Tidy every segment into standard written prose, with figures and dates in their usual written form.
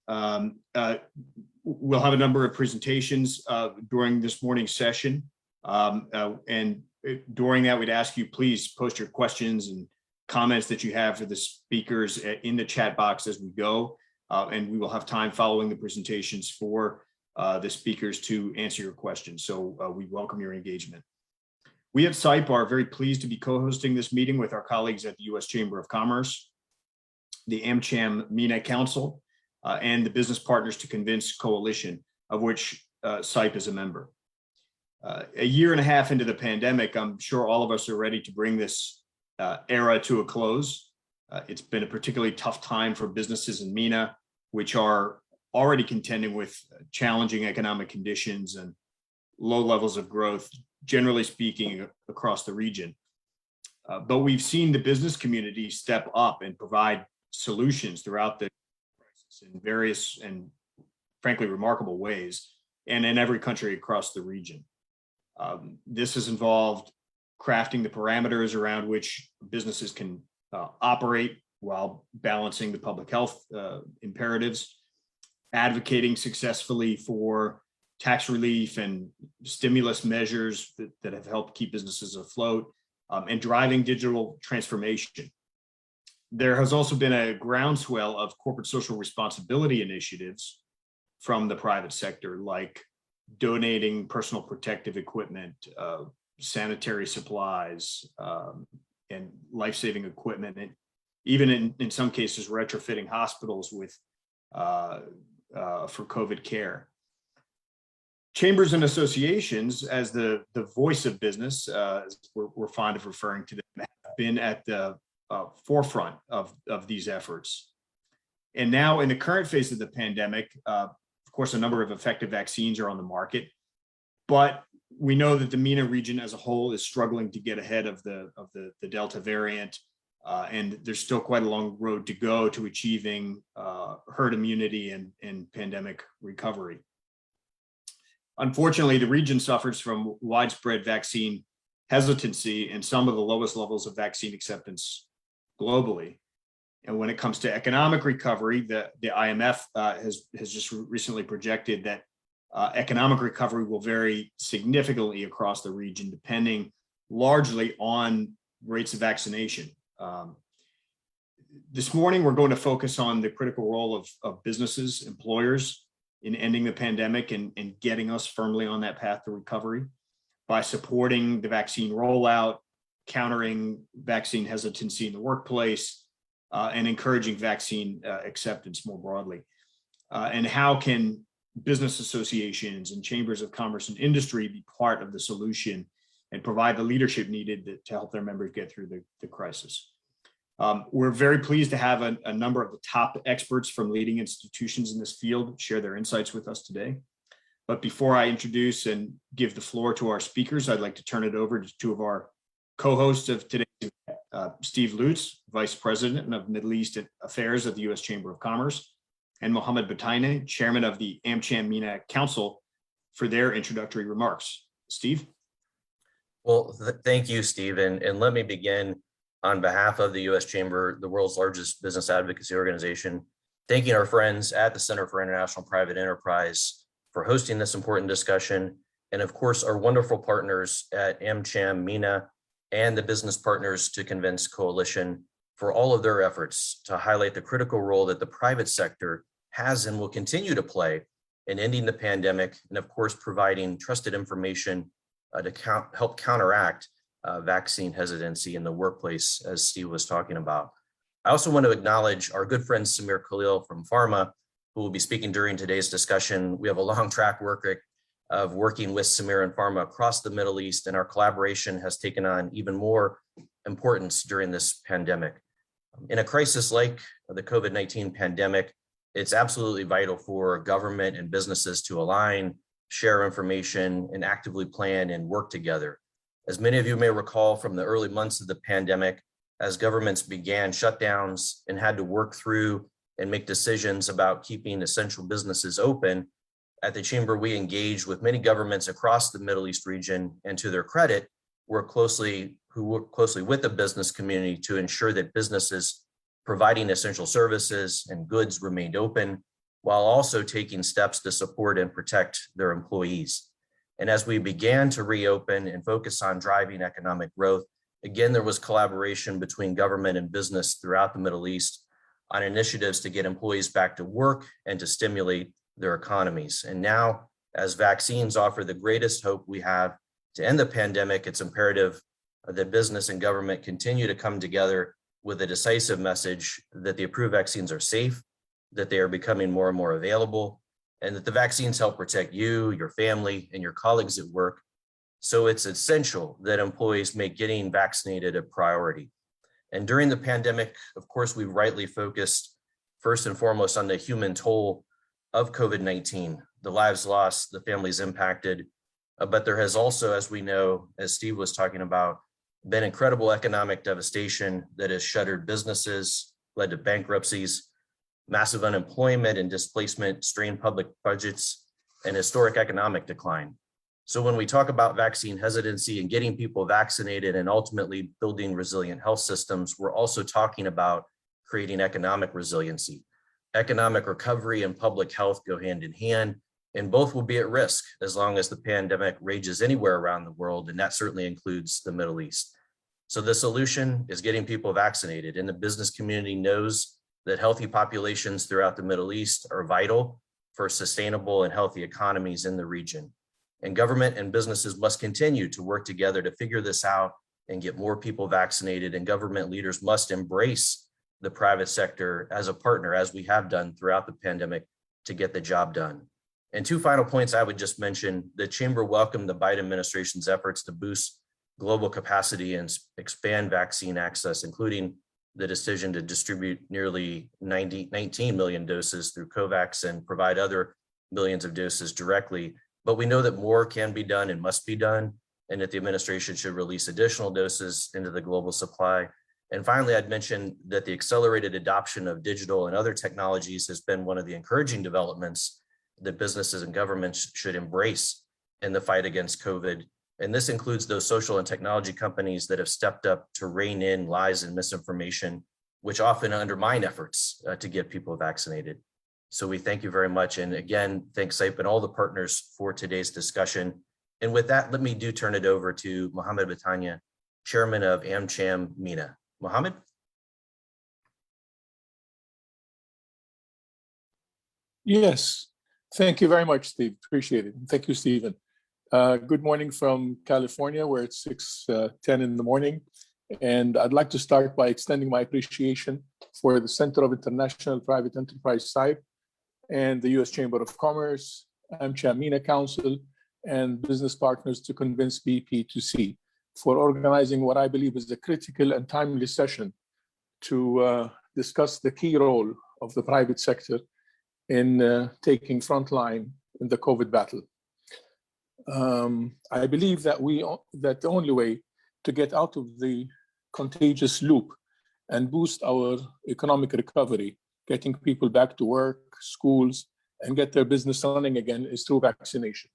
We'll have a number of presentations during this morning's session. And during that, we'd ask you please post your questions and comments that you have for the speakers in the chat box as we go. And we will have time following the presentations for the speakers to answer your questions. So we welcome your engagement. We at CYPE are very pleased to be co-hosting this meeting with our colleagues at the U.S. Chamber of Commerce, the AmCham MENA Council, and the Business Partners to Convince Coalition, of which CYPE is a member. A year and a half into the pandemic, I'm sure all of us are ready to bring this era to a close. It's been a particularly tough time for businesses in MENA, which are already contending with challenging economic conditions and low levels of growth, generally speaking, across the region. But we've seen the business community step up and provide solutions throughout the crisis in various and frankly remarkable ways, and in every country across the region. This has involved crafting the parameters around which businesses can operate while balancing the public health imperatives, advocating successfully for tax relief and stimulus measures that have helped keep businesses afloat, and driving digital transformation. There has also been a groundswell of corporate social responsibility initiatives from the private sector, like donating personal protective equipment, sanitary supplies, and life-saving equipment, and even in some cases retrofitting hospitals with for COVID care. Chambers and associations, as the voice of business, as we're fond of referring to them, have been at the forefront of these efforts. And now in the current phase of the pandemic, of course, a number of effective vaccines are on the market, but we know that the MENA region as a whole is struggling to get ahead of the Delta variant, and there's still quite a long road to go to achieving herd immunity and pandemic recovery. Unfortunately, the region suffers from widespread vaccine hesitancy and some of the lowest levels of vaccine acceptance globally. And when it comes to economic recovery, the IMF has just recently projected that economic recovery will vary significantly across the region, depending largely on rates of vaccination. This morning, we're going to focus on the critical role of businesses, employers, in ending the pandemic and getting us firmly on that path to recovery by supporting the vaccine rollout, countering vaccine hesitancy in the workplace, and encouraging vaccine acceptance more broadly. And how can business associations and chambers of commerce and industry be part of the solution and provide the leadership needed to help their members get through the crisis? We're very pleased to have a number of the top experts from leading institutions in this field share their insights with us today. But before I introduce and give the floor to our speakers, I'd like to turn it over to two of our co-hosts of today's event, Steve Lutz, Vice President of Middle East Affairs of the U.S. Chamber of Commerce, and Mohammed Bataine, Chairman of the AmCham MENA Council, for their introductory remarks. Steve? Well, thank you, Steve. And let me begin on behalf of the U.S. Chamber, the world's largest business advocacy organization, thanking our friends at the Center for International Private Enterprise for hosting this important discussion, and of course, our wonderful partners at AmCham MENA and the Business Partners to Convince Coalition for all of their efforts to highlight the critical role that the private sector has and will continue to play in ending the pandemic, and of course, providing trusted information to help counteract vaccine hesitancy in the workplace, as Steve was talking about. I also want to acknowledge our good friend Samir Khalil from PhRMA, who will be speaking during today's discussion. We have a long track record of working with Samir and PhRMA across the Middle East, and our collaboration has taken on even more importance during this pandemic. In a crisis like the COVID-19 pandemic, it's absolutely vital for government and businesses to align, share information, and actively plan and work together. As many of you may recall from the early months of the pandemic, as governments began shutdowns and had to work through and make decisions about keeping essential businesses open, at the Chamber, we engaged with many governments across the Middle East region, and to their credit, work closely with the business community to ensure that businesses providing essential services and goods remained open, while also taking steps to support and protect their employees. And as we began to reopen and focus on driving economic growth, again, there was collaboration between government and business throughout the Middle East on initiatives to get employees back to work and to stimulate their economies. And now, as vaccines offer the greatest hope we have to end the pandemic, it's imperative that business and government continue to come together with a decisive message that the approved vaccines are safe, that they are becoming more and more available, and that the vaccines help protect you, your family, and your colleagues at work. So it's essential that employees make getting vaccinated a priority. And during the pandemic, of course, we rightly focused first and foremost on the human toll of COVID-19, the lives lost, the families impacted. But there has also, as we know, as Steve was talking about, been incredible economic devastation that has shuttered businesses, led to bankruptcies, massive unemployment and displacement, strained public budgets, and historic economic decline. So when we talk about vaccine hesitancy and getting people vaccinated and ultimately building resilient health systems, we're also talking about creating economic resiliency. Economic recovery and public health go hand in hand, and both will be at risk as long as the pandemic rages anywhere around the world, and that certainly includes the Middle East. So the solution is getting people vaccinated, and the business community knows that healthy populations throughout the Middle East are vital for sustainable and healthy economies in the region. And government and businesses must continue to work together to figure this out and get more people vaccinated, and government leaders must embrace the private sector as a partner, as we have done throughout the pandemic, to get the job done. And two final points I would just mention: the Chamber welcomed the Biden administration's efforts to boost global capacity and expand vaccine access, including the decision to distribute nearly 19 million doses through COVAX and provide other millions of doses directly. But we know that more can be done and must be done, and that the administration should release additional doses into the global supply. And finally, I'd mention that the accelerated adoption of digital and other technologies has been one of the encouraging developments that businesses and governments should embrace in the fight against COVID. And this includes those social and technology companies that have stepped up to rein in lies and misinformation, which often undermine efforts to get people vaccinated. So we thank you very much. And again, thanks SAIP and all the partners for today's discussion. And with that, let me turn it over to Mohammed Batania, Chairman of AmCham MENA. Mohammed? Yes, thank you very much, Steve. Appreciate it. Thank you, Stephen. Good morning from California, where it's 6:10 in the morning. And I'd like to start by extending my appreciation for the Center of International Private Enterprise SAIP and the U.S. Chamber of Commerce, AmCham MENA Council, and business partners to convince BP2C for organizing what I believe is a critical and timely session to discuss the key role of the private sector in taking frontline in the COVID battle. I believe that the only way to get out of the contagious loop and boost our economic recovery, getting people back to work, schools, and get their business running again is through vaccination.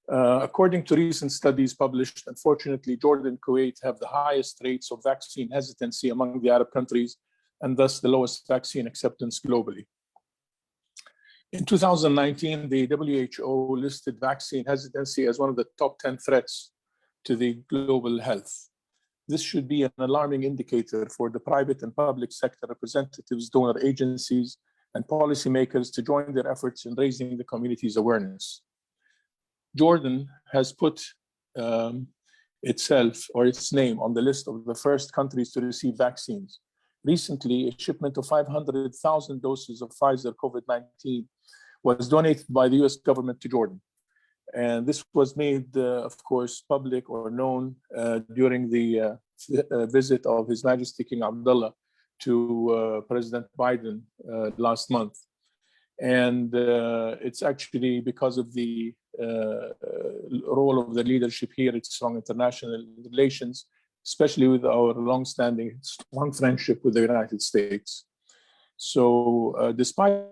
According to recent studies published, unfortunately, Jordan and Kuwait have the highest rates of vaccine hesitancy among the Arab countries, and thus the lowest vaccine acceptance globally. In 2019, the WHO listed vaccine hesitancy as one of the top 10 threats to the global health. This should be an alarming indicator for the private and public sector representatives, donor agencies, and policymakers to join their efforts in raising the community's awareness. Jordan has put itself or its name on the list of the first countries to receive vaccines. Recently, a shipment of 500,000 doses of Pfizer COVID-19 was donated by the US government to Jordan. And this was made, of course, public or known during the visit of His Majesty King Abdullah to President Biden last month. And it's actually because of the role of the leadership here at strong international relations, especially with our long-standing strong friendship with the United States. So despite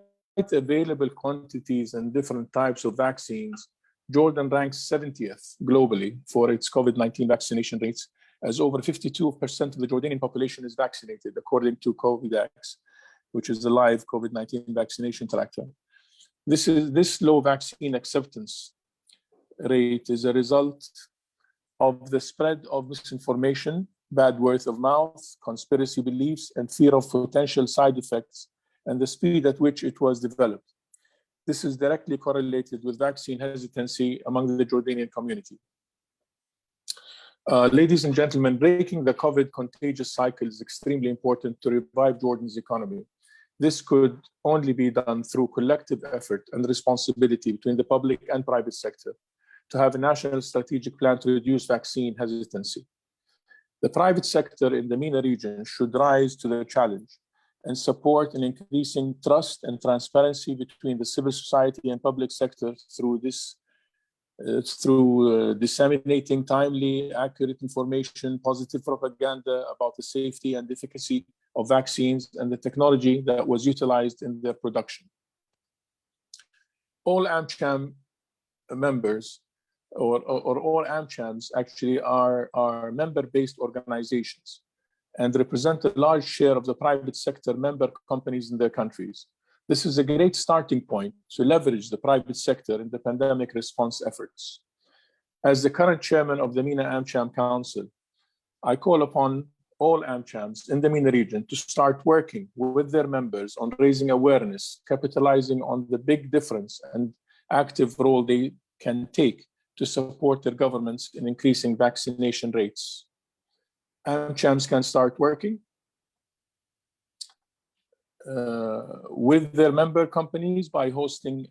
available quantities and different types of vaccines, Jordan ranks 70th globally for its COVID-19 vaccination rates, as over 52% of the Jordanian population is vaccinated, according to COVIDX. which is the live COVID-19 vaccination tracker. This low vaccine acceptance rate is a result of the spread of misinformation, bad word of mouth, conspiracy beliefs, and fear of potential side effects, and the speed at which it was developed. This is directly correlated with vaccine hesitancy among the Jordanian community. Ladies and gentlemen, breaking the COVID contagious cycle is extremely important to revive Jordan's economy. This could only be done through collective effort and responsibility between the public and private sector to have a national strategic plan to reduce vaccine hesitancy. The private sector in the MENA region should rise to the challenge and support an increasing trust and transparency between the civil society and public sector through disseminating timely, accurate information, positive propaganda about the safety and efficacy of vaccines and the technology that was utilized in their production. All AmCham members, or all AmChams actually are member-based organizations and represent a large share of the private sector member companies in their countries. This is a great starting point to leverage the private sector in the pandemic response efforts. As the current chairman of the MENA AmCham Council, I call upon all AmChams in the MENA region to start working with their members on raising awareness, capitalizing on the big difference and active role they can take to support their governments in increasing vaccination rates. AmChams can start working with their member companies by hosting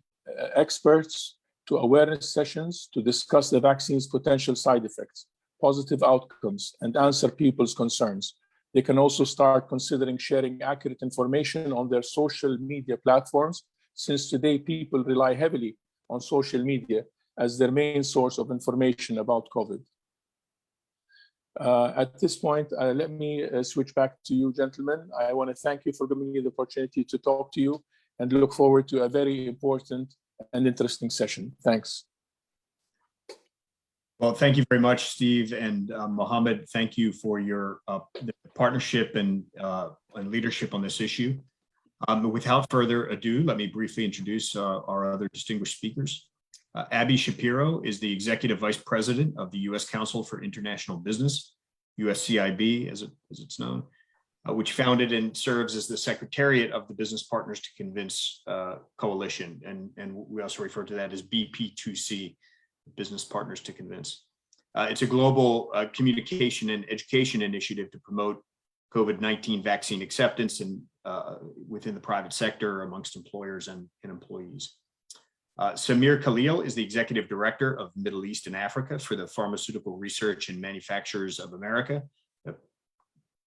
experts to awareness sessions to discuss the vaccine's potential side effects, positive outcomes, and answer people's concerns. They can also start considering sharing accurate information on their social media platforms, since today people rely heavily on social media as their main source of information about COVID. At this point, let me switch back to you, gentlemen. I want to thank you for giving me the opportunity to talk to you and look forward to a very important and interesting session. Thanks. Well, thank you very much, Steve, and Mohammed. Thank you for your partnership and leadership on this issue. Without further ado, let me briefly introduce our other distinguished speakers. Abby Shapiro is the Executive Vice President of the U.S. Council for International Business, USCIB as it's known, which founded and serves as the Secretariat of the Business Partners to Convince Coalition, and we also refer to that as BP2C, Business Partners to Convince. It's a global communication and education initiative to promote COVID-19 vaccine acceptance and within the private sector amongst employers and employees. Samir Khalil is the Executive Director of Middle East and Africa for the Pharmaceutical Research and Manufacturers of America,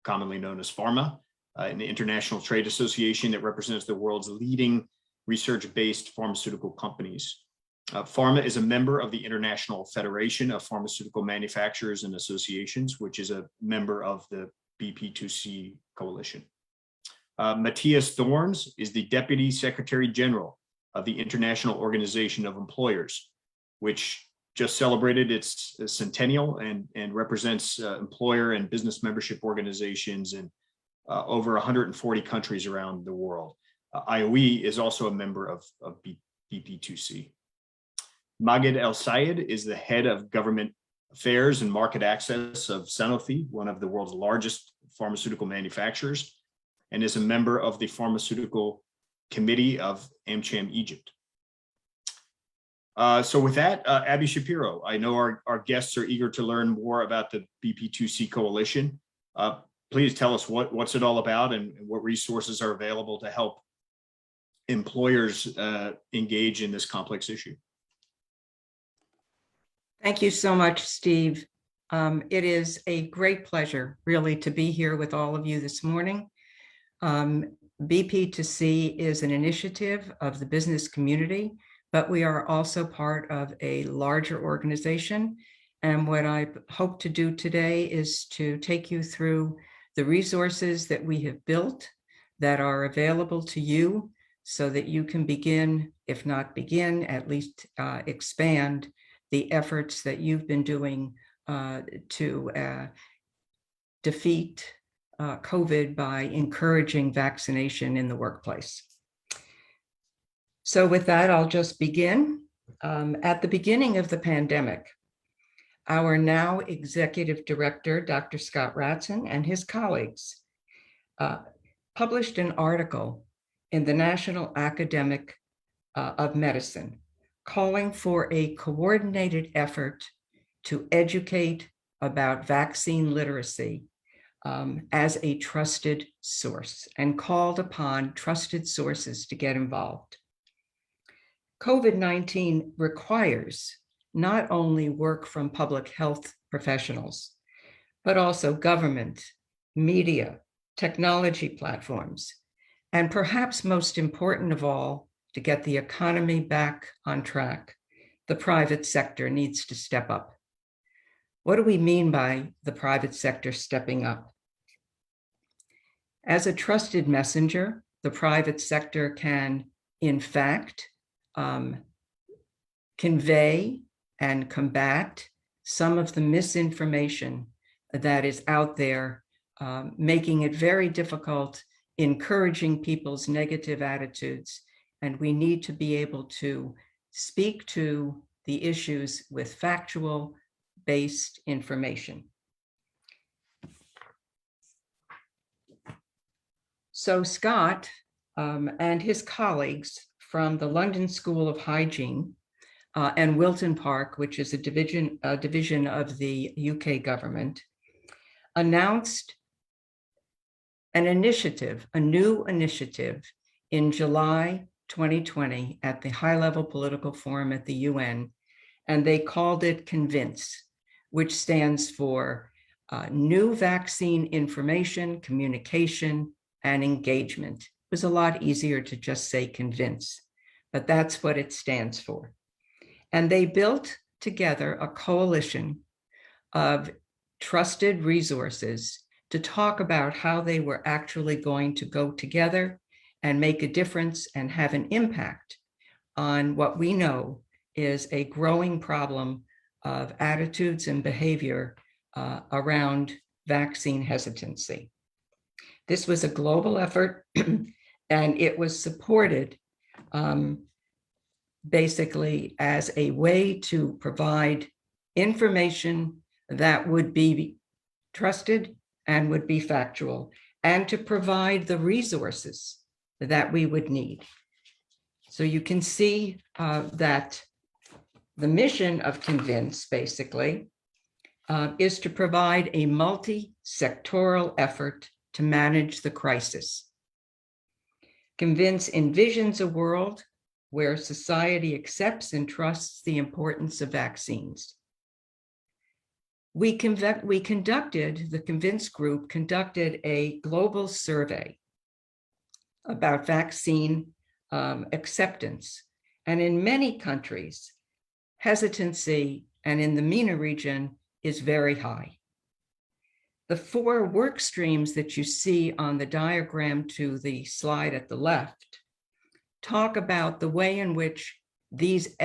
commonly known as PhRMA, an international trade association that represents the world's leading research-based pharmaceutical companies. PhRMA is a member of the International Federation of Pharmaceutical Manufacturers and Associations, which is a member of the BP2C coalition. Matthias Thorns is the Deputy Secretary General of the International Organization of Employers, which just celebrated its centennial and represents employer and business membership organizations in over 140 countries around the world. IOE is also a member of BP2C. Maged El Sayed is the head of government affairs and market access of Sanofi, one of the world's largest pharmaceutical manufacturers, and is a member of the Pharmaceutical Committee of AmCham Egypt. So with that, Abby Shapiro, I know our guests are eager to learn more about the BP2C coalition. Please tell us what's it all about and what resources are available to help employers engage in this complex issue. Thank you so much, Steve. It is a great pleasure, really, to be here with all of you this morning. BP2C is an initiative of the business community, but we are also part of a larger organization. And what I hope to do today is to take you through the resources that we have built that are available to you so that you can begin, if not begin, at least expand the efforts that you've been doing to defeat COVID by encouraging vaccination in the workplace. So with that, I'll just begin. At the beginning of the pandemic, our now executive director, Dr. Scott Ratson, and his colleagues published an article in the National Academic of Medicine calling for a coordinated effort to educate about vaccine literacy as a trusted source, and called upon trusted sources to get involved. COVID-19 requires not only work from public health professionals, but also government, media, technology platforms, and perhaps most important of all, to get the economy back on track, the private sector needs to step up. What do we mean by the private sector stepping up? As a trusted messenger, the private sector can, in fact, convey and combat some of the misinformation that is out there, making it very difficult, encouraging people's negative attitudes. And we need to be able to speak to the issues with factual-based information. So Scott and his colleagues from the London School of Hygiene and Wilton Park, which is a division of the UK government, announced an initiative, a new initiative in July 2020 at the high-level political forum at the UN, and they called it CONVINCE, which stands for New Vaccine Information, Communication, and Engagement. It was a lot easier to just say CONVINCE, but that's what it stands for. And they built together a coalition of trusted resources to talk about how they were actually going to go together and make a difference and have an impact on what we know is a growing problem of attitudes and behavior around vaccine hesitancy. This was a global effort, and it was supported basically as a way to provide information that would be trusted and would be factual, and to provide the resources that we would need. So you can see that the mission of CONVINCE basically is to provide a multi-sectoral effort to manage the crisis. CONVINCE envisions a world where society accepts and trusts the importance of vaccines. The CONVINCE group conducted a global survey about vaccine acceptance. And in many countries, hesitancy, and in the MENA region, is very high. The 4 work streams that you see on the diagram to the slide at the left talk about the way in which these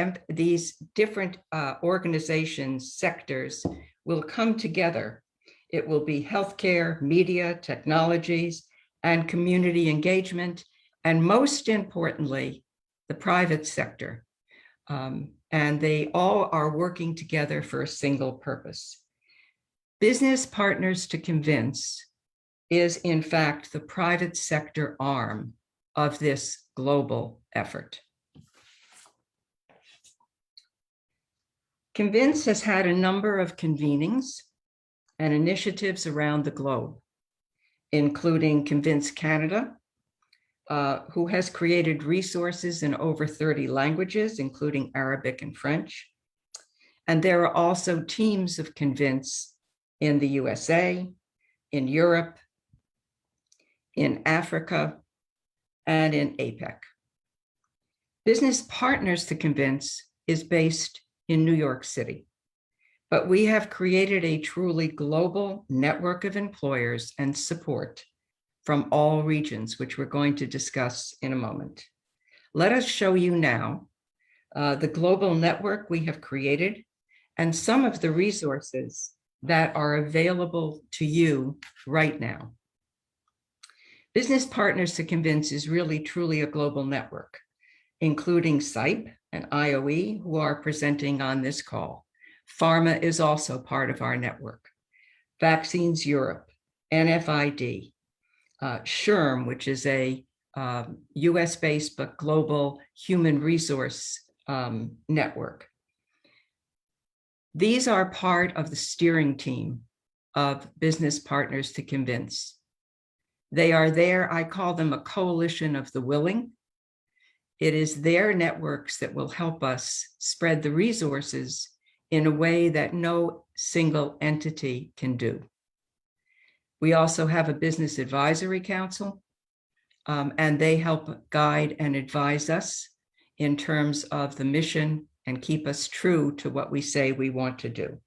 different organizations, sectors, will come together. It will be healthcare, media, technologies, and community engagement, and most importantly, the private sector. And they all are working together for a single purpose. Business Partners to CONVINCE is, in fact, the private sector arm of this global effort. CONVINCE has had a number of convenings and initiatives around the globe, including CONVINCE Canada, who has created resources in over 30 languages, including Arabic and French. And there are also teams of CONVINCE in the USA, in Europe, in Africa, and in APEC. Business Partners to CONVINCE is based in New York City, but we have created a truly global network of employers and support from all regions, which we're going to discuss in a moment. Let us show you now the global network we have created and some of the resources that are available to you right now. Business Partners to Convince is really truly a global network, including SIPE and IOE, who are presenting on this call. PhRMA is also part of our network. Vaccines Europe, NFID, PhRMA, which is a US-based but global human resource network. These are part of the steering team of Business Partners to Convince. They are there, I call them a coalition of the willing. It is their networks that will help us spread the resources in a way that no single entity can do. We also have a business advisory council, and they help guide and advise us in terms of the mission and keep us true to what we say we want to do.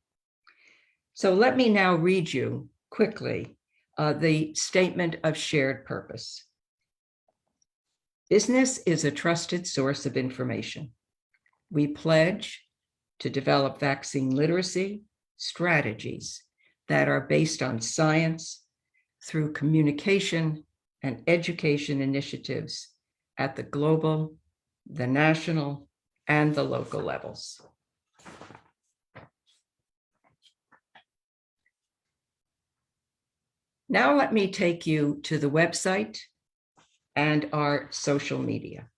So let me now read you quickly the statement of shared purpose. Business is a trusted source of information. We pledge to develop vaccine literacy strategies that are based on science through communication and education initiatives at the global, the national, and the local levels. Now let me take you to the website and our social media.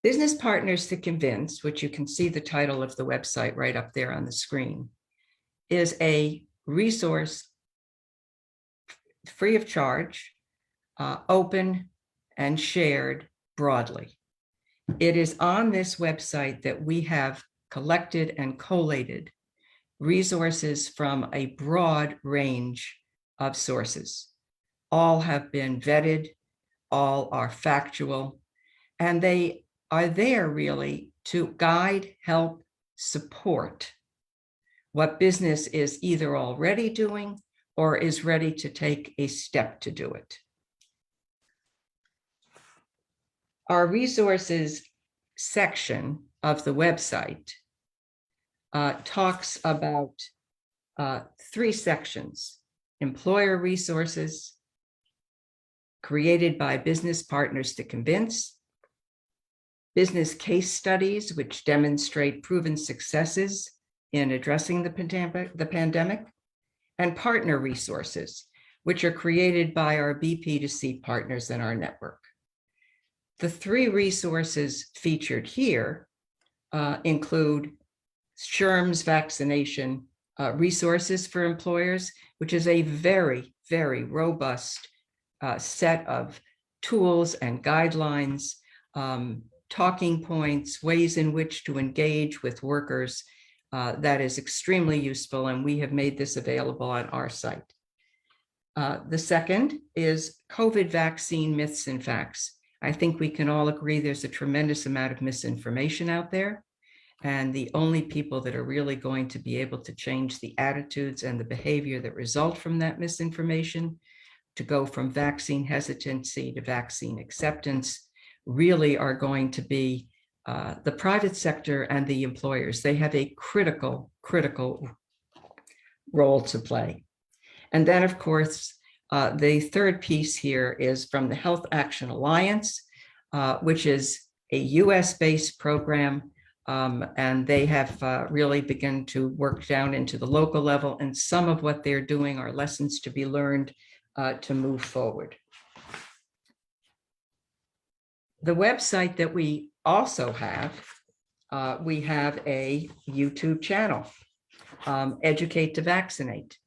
Business Partners to Convince, which you can see the title of the website right up there on the screen, is a resource free of charge, open and shared broadly. It is on this website that we have collected and collated resources from a broad range of sources. All have been vetted, all are factual, and they are there really to guide, help, support what business is either already doing or is ready to take a step to do it. Our resources section of the website talks about 3 sections: employer resources, created by Business Partners to Convince, business case studies, which demonstrate proven successes in addressing the pandemic, and partner resources, which are created by our BP2C partners in our network. The 3 resources featured here include PhRMA's Vaccination resources for employers, which is a very, very robust set of tools and guidelines, talking points, ways in which to engage with workers that is extremely useful, and we have made this available on our site. The second is COVID vaccine myths and facts. I think we can all agree there's a tremendous amount of misinformation out there, and the only people that are really going to be able to change the attitudes and the behavior that result from that misinformation to go from vaccine hesitancy to vaccine acceptance really are going to be the private sector and the employers. They have a critical role to play. And then, of course, the third piece here is from the Health Action Alliance, which is a US-based program, and they have really begun to work down into the local level, and some of what they're doing are lessons to be learned to move forward. The website that we also have, we have a YouTube channel, Educate to Vaccinate.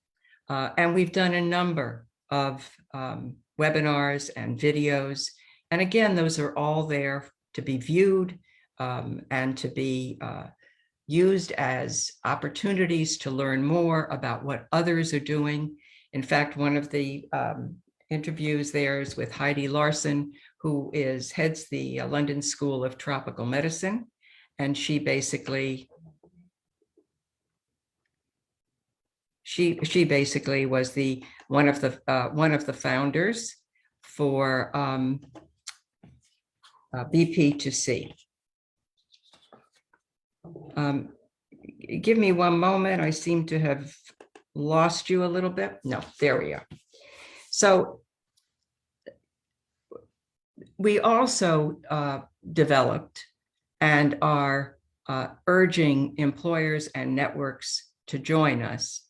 And we've done a number of webinars and videos. And again, those are all there to be viewed and to be used as opportunities to learn more about what others are doing. In fact, one of the interviews there is with Heidi Larson, who heads the London School of Tropical Medicine. And she basically, she basically was one of the founders for BP2C. Give me one moment. I seem to have lost you a little bit. No, there we are. So We also developed and are urging employers and networks to join us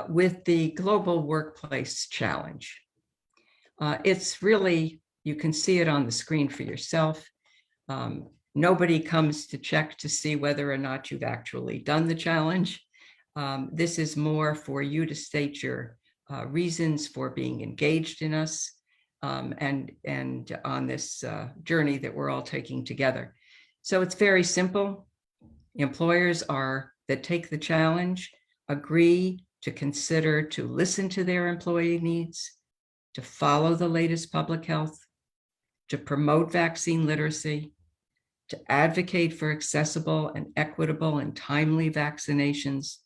with the Global Workplace Challenge. It's really, you can see it on the screen for yourself. Nobody comes to check to see whether or not you've actually done the challenge. This is more for you to state your reasons for being engaged in us and on this journey that we're all taking together. So it's very simple. Employers that take the challenge agree to consider to listen to their employee needs, to follow the latest public health, to promote vaccine literacy, to advocate for accessible and equitable and timely vaccinations,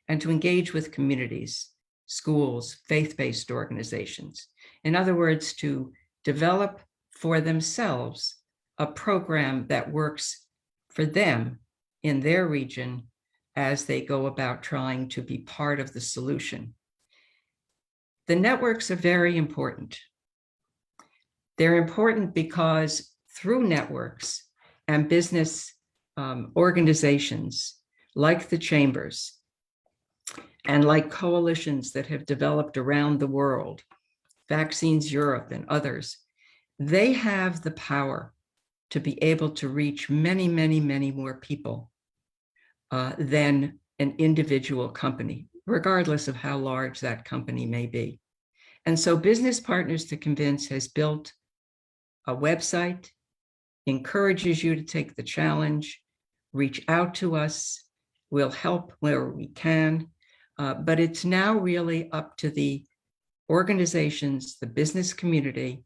and to engage with communities, schools, faith-based organizations. In other words, to develop for themselves a program that works for them in their region as they go about trying to be part of the solution. The networks are very important. They're important because through networks and business organizations like the chambers and like coalitions that have developed around the world, Vaccines Europe and others, they have the power to be able to reach many, many, many more people than an individual company, regardless of how large that company may be. And so Business Partners to Convince has built a website, encourages you to take the challenge, reach out to us, we'll help where we can, but it's now really up to the organizations, the business community,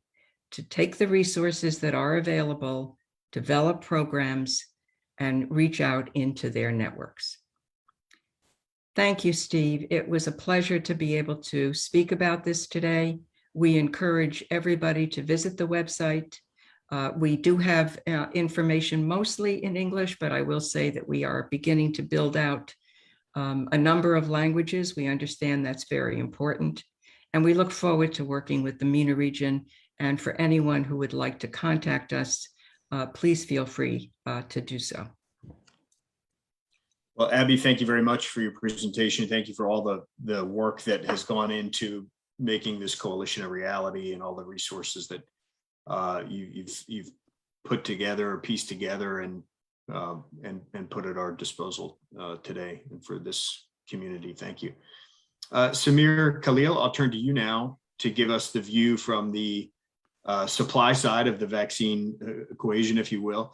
to take the resources that are available, develop programs, and reach out into their networks. Thank you, Steve. It was a pleasure to be able to speak about this today. We encourage everybody to visit the website. We do have information mostly in English, but I will say that we are beginning to build out a number of languages. We understand that's very important. And we look forward to working with the MENA region. And for anyone who would like to contact us, please feel free to do so. Well, Abby, thank you very much for your presentation. Thank you for all the work that has gone into making this coalition a reality and all the resources that you've put together or pieced together and put at our disposal today and for this community. Thank you. Samir Khalil, I'll turn to you now to give us the view from the supply side of the vaccine equation, if you will.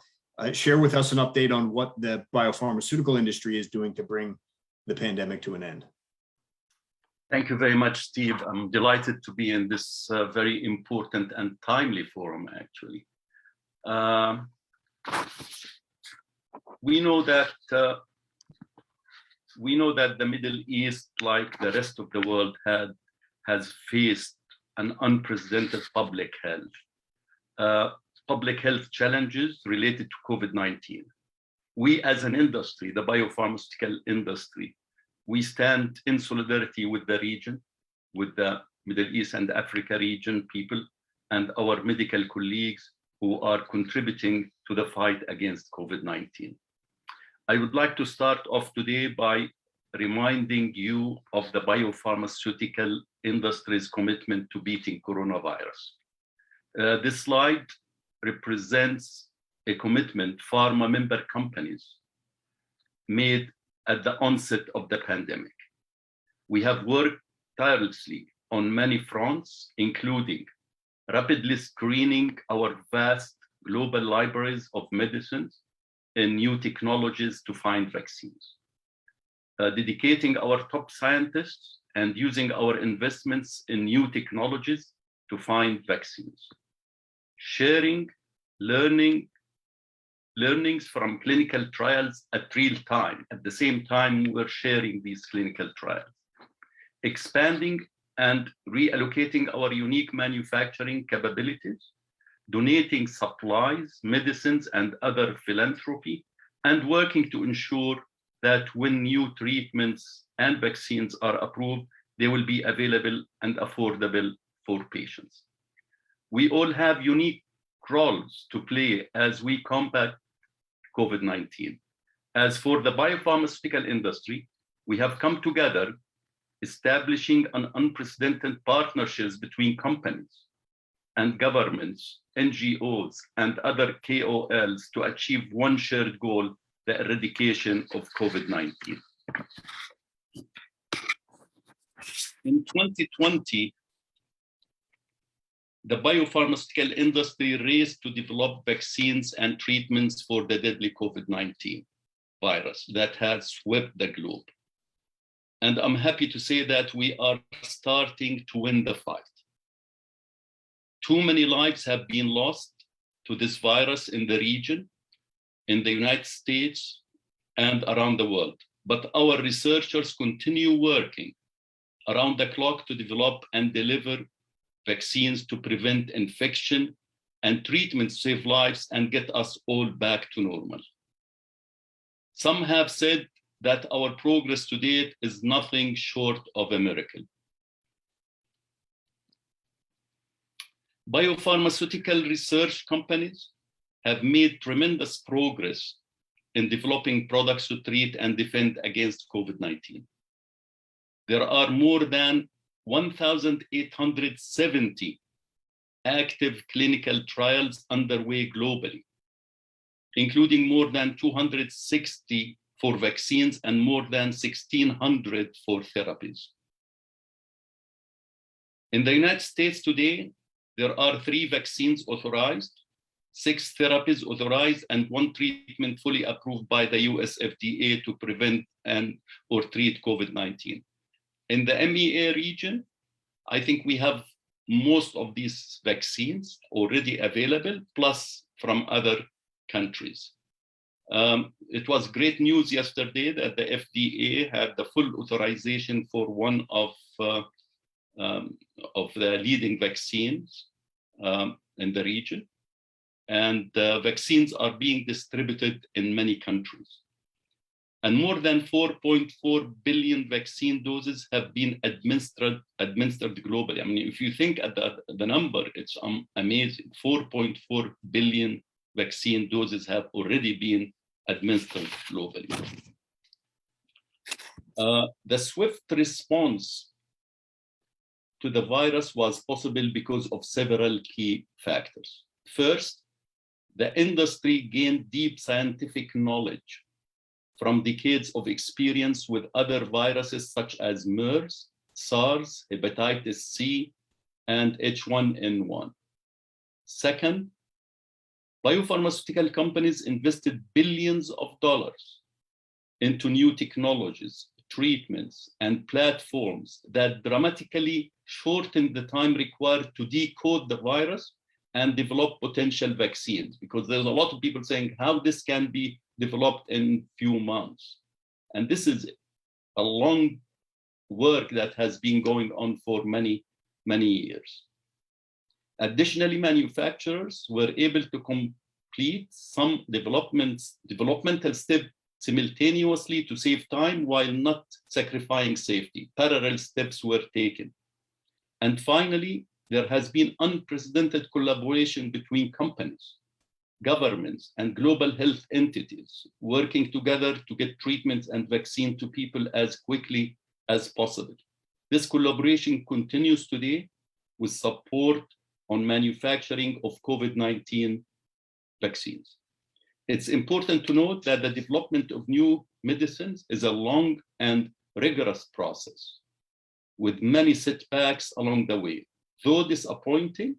Share with us an update on what the biopharmaceutical industry is doing to bring the pandemic to an end. Thank you very much, Steve. I'm delighted to be in this very important and timely forum, actually. We know that the Middle East, like the rest of the world, has faced an unprecedented public health challenges related to COVID-19. We as an industry, the biopharmaceutical industry, we stand in solidarity with the region, with the Middle East and Africa region people, and our medical colleagues who are contributing to the fight against COVID-19. I would like to start off today by reminding you of the biopharmaceutical industry's commitment to beating coronavirus. This slide represents a commitment pharma member companies made at the onset of the pandemic. We have worked tirelessly on many fronts, including rapidly screening our vast global libraries of medicines and new technologies to find vaccines, dedicating our top scientists and using our investments in new technologies to find vaccines, sharing learnings from clinical trials at real time. At the same time, we're sharing these clinical trials, expanding and reallocating our unique manufacturing capabilities, donating supplies, medicines, and other philanthropy, and working to ensure that when new treatments and vaccines are approved, they will be available and affordable for patients. We all have unique roles to play as we combat COVID-19. As for the biopharmaceutical industry, we have come together, establishing an unprecedented partnerships between companies and governments, NGOs, and other KOLs to achieve one shared goal, the eradication of COVID-19. In 2020, the biopharmaceutical industry raced to develop vaccines and treatments for the deadly COVID-19 virus that has swept the globe. And I'm happy to say that we are starting to win the fight. Too many lives have been lost to this virus in the region, in the United States, and around the world. But our researchers continue working around the clock to develop and deliver vaccines to prevent infection and treatments to save lives and get us all back to normal. Some have said that our progress to date is nothing short of a miracle. Biopharmaceutical research companies have made tremendous progress in developing products to treat and defend against COVID-19. There are more than 1,870 active clinical trials underway globally, including more than 260 for vaccines and more than 1,600 for therapies. In the United States today, there are 3 vaccines authorized, 6 therapies authorized, and 1 treatment fully approved by the US FDA to prevent or treat COVID-19. In the MEA region, I think we have most of these vaccines already available, plus from other countries. It was great news yesterday that the FDA had the full authorization for one of the leading vaccines in the region. And vaccines are being distributed in many countries. And more than 4.4 billion vaccine doses have been administered globally. I mean, if you think at the number, it's amazing. 4.4 billion vaccine doses have already been administered globally. The swift response to the virus was possible because of several key factors. First, the industry gained deep scientific knowledge from decades of experience with other viruses such as MERS, SARS, hepatitis C, and H1N1. Second, biopharmaceutical companies invested billions of dollars into new technologies, treatments, and platforms that dramatically shortened the time required to decode the virus and develop potential vaccines, because there's a lot of people saying how this can be developed in few months. And this is a long work that has been going on for many, many years. Additionally, manufacturers were able to complete some developmental steps simultaneously to save time while not sacrificing safety. Parallel steps were taken. And finally, there has been unprecedented collaboration between companies, governments, and global health entities working together to get treatments and vaccine to people as quickly as possible. This collaboration continues today with support on manufacturing of COVID-19 vaccines. It's important to note that the development of new medicines is a long and rigorous process with many setbacks along the way. Though disappointing,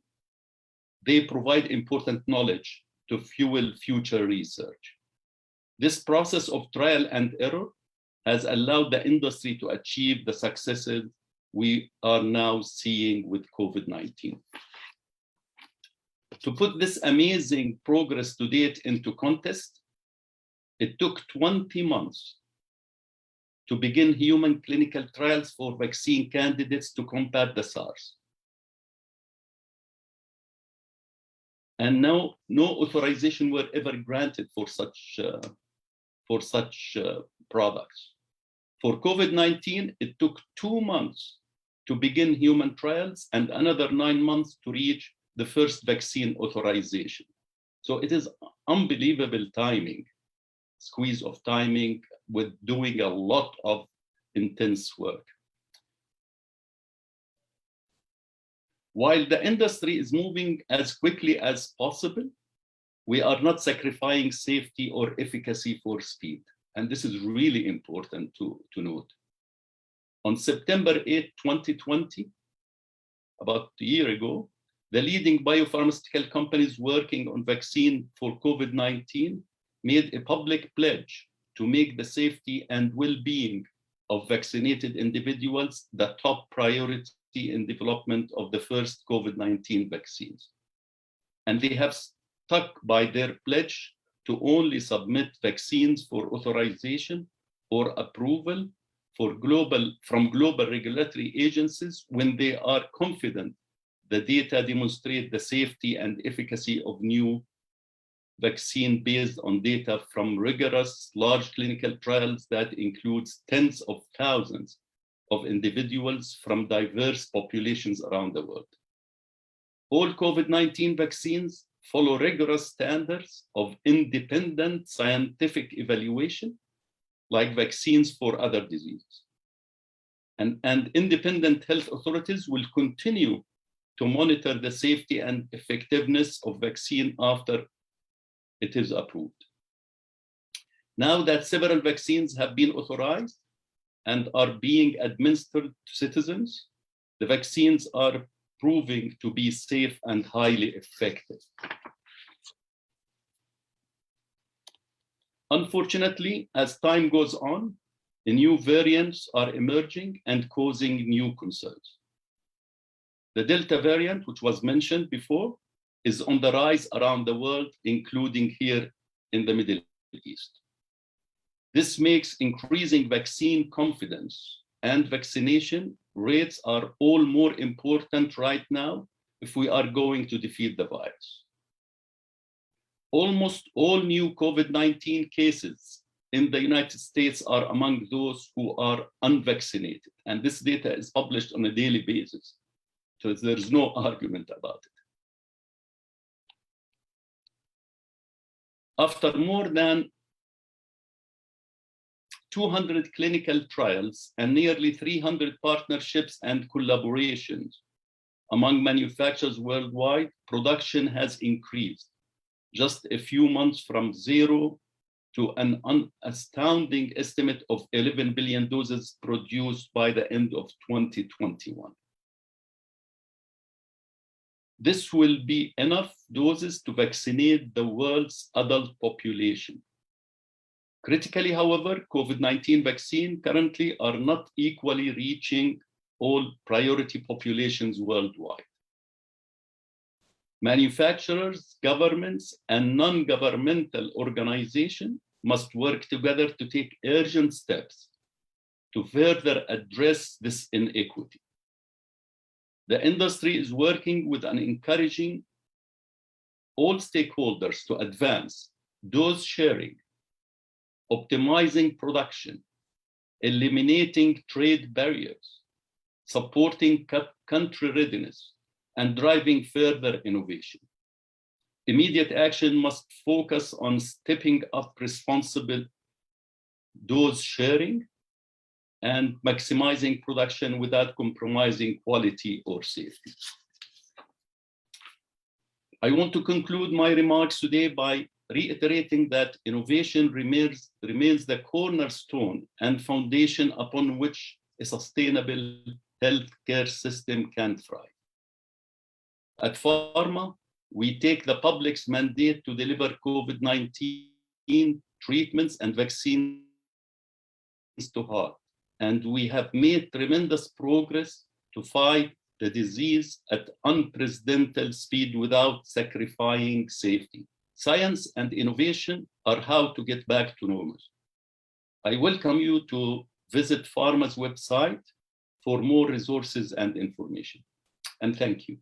they provide important knowledge to fuel future research. This process of trial and error has allowed the industry to achieve the successes we are now seeing with COVID-19. To put this amazing progress to date into context, it took 20 months to begin human clinical trials for vaccine candidates to combat the SARS. And no authorization were ever granted for such products. For COVID-19, it took 2 months to begin human trials and another 9 months to reach the first vaccine authorization. So it is unbelievable timing, squeeze of timing with doing a lot of intense work. While the industry is moving as quickly as possible, we are not sacrificing safety or efficacy for speed. And this is really important to note. On September 8, 2020, about a year ago, the leading biopharmaceutical companies working on vaccine for COVID-19 made a public pledge to make the safety and well-being of vaccinated individuals the top priority in development of the first COVID-19 vaccines. And they have stuck by their pledge to only submit vaccines for authorization or approval from global regulatory agencies when they are confident the data demonstrate the safety and efficacy of new vaccine based on data from rigorous large clinical trials that includes tens of thousands of individuals from diverse populations around the world. All COVID-19 vaccines follow rigorous standards of independent scientific evaluation, like vaccines for other diseases. And independent health authorities will continue to monitor the safety and effectiveness of vaccine after it is approved. Now that several vaccines have been authorized and are being administered to citizens, the vaccines are proving to be safe and highly effective. Unfortunately, as time goes on, the new variants are emerging and causing new concerns. The Delta variant, which was mentioned before, is on the rise around the world, including here in the Middle East. This makes increasing vaccine confidence and vaccination rates are all more important right now if we are going to defeat the virus. Almost all new COVID-19 cases in the United States are among those who are unvaccinated. And this data is published on a daily basis. So there's no argument about it. After more than 200 clinical trials and nearly 300 partnerships and collaborations among manufacturers worldwide, production has increased just a few months from zero to an astounding estimate of 11 billion doses produced by the end of 2021. This will be enough doses to vaccinate the world's adult population. Critically, however, COVID-19 vaccines currently are not equally reaching all priority populations worldwide. Manufacturers, governments, and non-governmental organizations must work together to take urgent steps to further address this inequity. The industry is working with and encouraging all stakeholders to advance dose sharing, optimizing production, eliminating trade barriers, supporting country readiness, and driving further innovation. Immediate action must focus on stepping up responsible dose sharing and maximizing production without compromising quality or safety. I want to conclude my remarks today by reiterating that innovation remains the cornerstone and foundation upon which a sustainable healthcare system can thrive. At PhRMA, we take the public's mandate to deliver COVID-19 treatments and vaccines to heart, and we have made tremendous progress to fight the disease at unprecedented speed without sacrificing safety. Science and innovation are how to get back to normal. I welcome you to visit PhRMA's website for more resources and information. And thank you.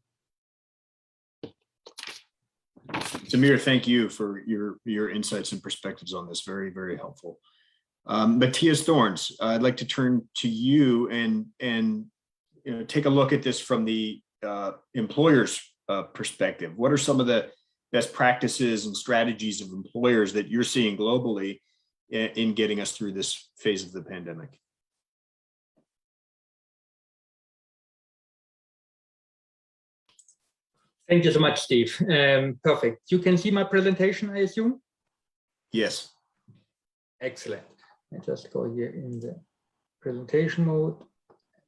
Samir, thank you for your insights and perspectives on this. Very, very helpful. Matthias Thorns, I'd like to turn to you and take a look at this from the employer's perspective? What are some of the best practices and strategies of employers that you're seeing globally in getting us through this phase of the pandemic? Thank you so much, Steve. Perfect. You can see my presentation, I assume? Yes. Excellent. I just go here in the presentation mode.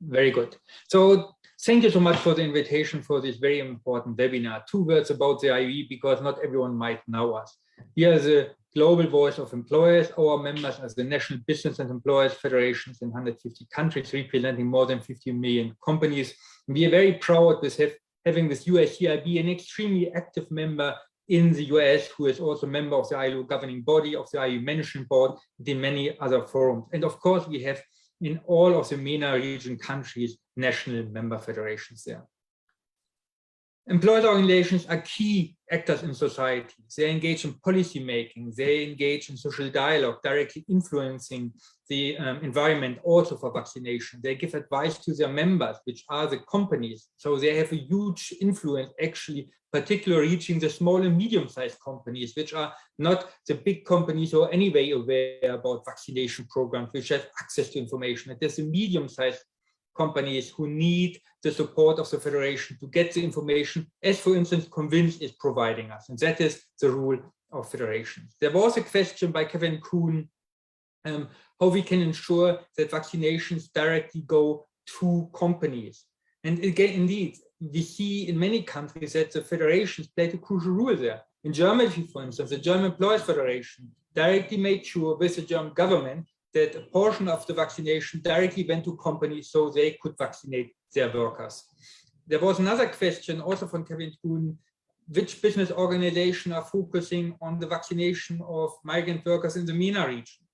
Very good. So thank you so much for the invitation for this very important webinar. 2 words about the IUE, because not everyone might know us. We are the global voice of employers. Our members are the National Business and Employers Federations in 150 countries, representing more than 50 million companies. We are very proud with having this USCIB, an extremely active member in the US, who is also a member of the ILO governing body, of the ILO management board, and in many other forums. And of course, we have in all of the MENA region countries, national member federations there. Employers organizations are key actors in society. They engage in policy making, they engage in social dialogue, directly influencing the environment also for vaccination. They give advice to their members, which are the companies. So they have a huge influence, actually, particularly reaching the small and medium-sized companies, which are not the big companies who are anyway aware about vaccination programs, which have access to information. It is the medium-sized companies who need the support of the federation to get the information, as for instance, Convince is providing us. And that is the rule of federations. There was a question by Kevin Kuhn, how we can ensure that vaccinations directly go to companies. And again, indeed, we see in many countries that the federations played a crucial role there. In Germany, for instance, the German Employers Federation directly made sure with the German government that a portion of the vaccination directly went to companies so they could vaccinate their workers. There was another question also from Kevin Kuhn, which business organization are focusing on the vaccination of migrant workers in the MENA region?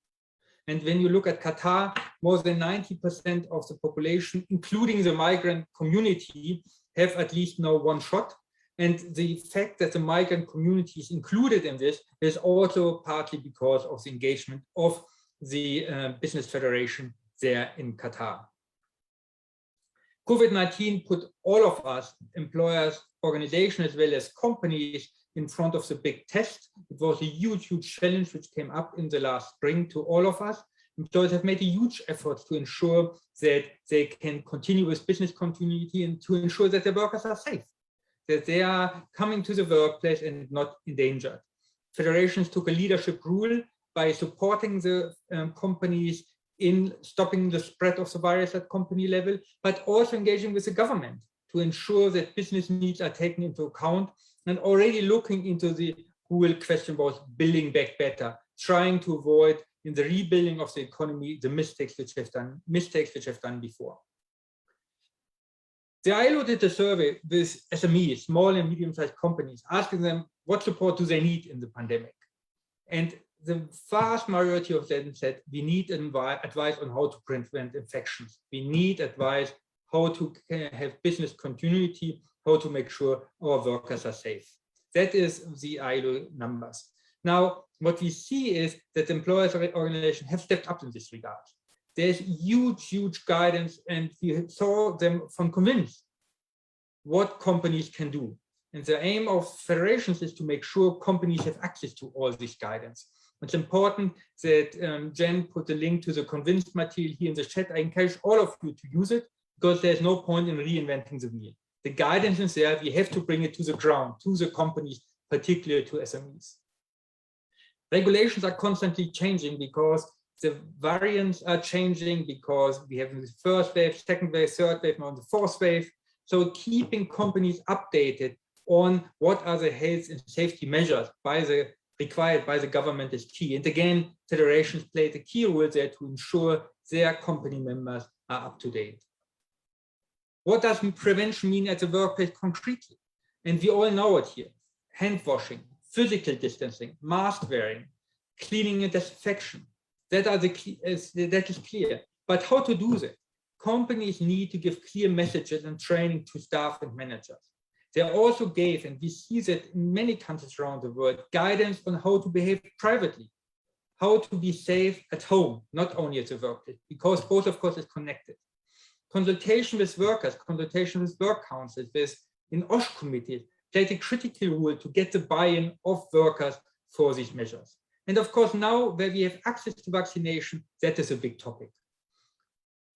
And when you look at Qatar, more than 90% of the population, including the migrant community, have at least now 1 shot. And the fact that the migrant community is included in this is also partly because of the engagement of the business federation there in Qatar. COVID-19 put all of us, employers, organizations, as well as companies, in front of the big test. It was a huge, huge challenge which came up in the last spring to all of us. Employers have made a huge effort to ensure that they can continue with business continuity and to ensure that their workers are safe, that they are coming to the workplace and not endangered. Federations took a leadership role by supporting the companies in stopping the spread of the virus at company level, but also engaging with the government to ensure that business needs are taken into account, and already looking into the whole question was building back better, trying to avoid in the rebuilding of the economy the mistakes which have done before. The ILO did a survey with SMEs, small and medium-sized companies, asking them what support do they need in the pandemic. And the vast majority of them said, we need advice on how to prevent infections. We need advice how to have business continuity, how to make sure our workers are safe. That is the ILO numbers. Now, what we see is that employers organizations have stepped up in this regard. There's huge, huge guidance, and we saw them from Convince what companies can do. And the aim of federations is to make sure companies have access to all this guidance. It's important that Jen put the link to the Convince material here in the chat. I encourage all of you to use it, because there's no point in reinventing the wheel. The guidance is there, we have to bring it to the ground, to the companies, particularly to SMEs. Regulations are constantly changing because the variants are changing, because we have the first wave, second wave, third wave, now the fourth wave. So keeping companies updated on what are the health and safety measures required by the government is key. And again, federations played a key role there to ensure their company members are up to date. What does prevention mean at the workplace concretely? And we all know it here. Hand washing, physical distancing, mask wearing, cleaning and disinfection. That is clear. But how to do that? Companies need to give clear messages and training to staff and managers. They also gave, and we see that in many countries around the world, guidance on how to behave privately, how to be safe at home, not only at the workplace, because both, of course, is connected. Consultation with workers, consultation with work councils, in OSH committees played a critical role to get the buy-in of workers for these measures. And of course, now where we have access to vaccination, that is a big topic.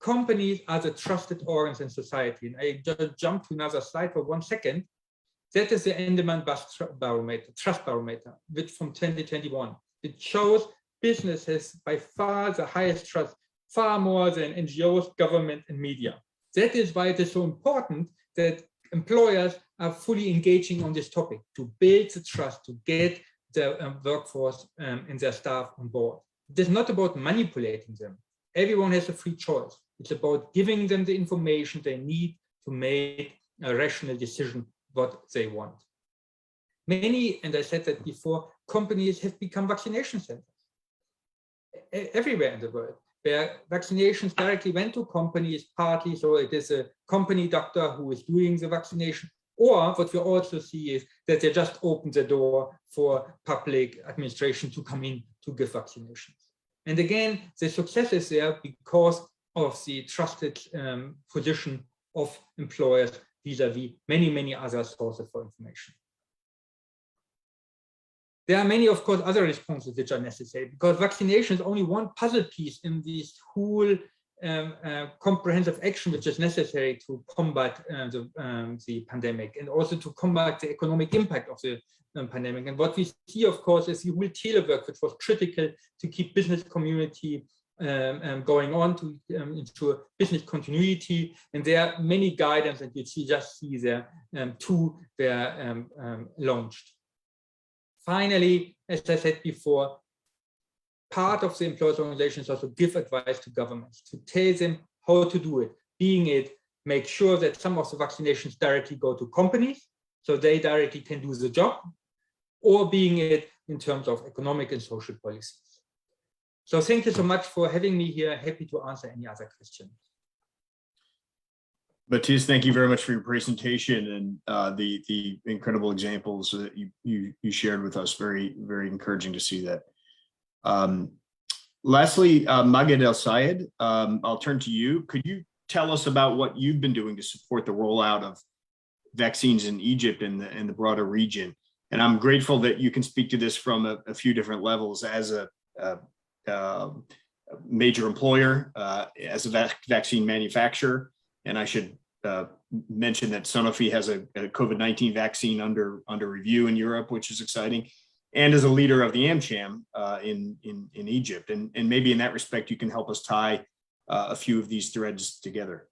Companies are the trusted organs in society. And I just jump to another slide for 1 second. That is the Endemann Trust Barometer, which from 2021. It shows businesses by far the highest trust, far more than NGOs, government, and media. That is why it is so important that employers are fully engaging on this topic to build the trust, to get the workforce and their staff on board. It is not about manipulating them. Everyone has a free choice. It's about giving them the information they need to make a rational decision what they want. Many, and I said that before, companies have become vaccination centers everywhere in the world, where vaccinations directly went to companies partly, so it is a company doctor who is doing the vaccination, or what we also see is that they just open the door for public administration to come in to give vaccinations. And again, the success is there because of the trusted position of employers vis-a-vis many, many other sources for information. There are many, of course, other responses which are necessary because vaccination is only one puzzle piece in this whole comprehensive action which is necessary to combat the pandemic and also to combat the economic impact of the pandemic. And what we see, of course, is the whole telework, which was critical to keep business community going on, to ensure business continuity. And there are many guidance, and you just see there two were launched. Finally, as I said before, part of the employers' organizations also give advice to governments to tell them how to do it, being it make sure that some of the vaccinations directly go to companies so they directly can do the job, or being it in terms of economic and social policies. So thank you so much for having me here. Happy to answer any other questions. Baptiste, thank you very much for your presentation and the incredible examples that you shared with us. Very, very encouraging to see that. Lastly, Maged El Sayed, I'll turn to you. Could you tell us about what you've been doing to support the rollout of vaccines in Egypt and the broader region? And I'm grateful that you can speak to this from a few different levels as a major employer, as a vaccine manufacturer. And I should mention that Sanofi has a COVID-19 vaccine under review in Europe, which is exciting, and as a leader of the AmCham in Egypt. And maybe in that respect, you can help us tie a few of these threads together.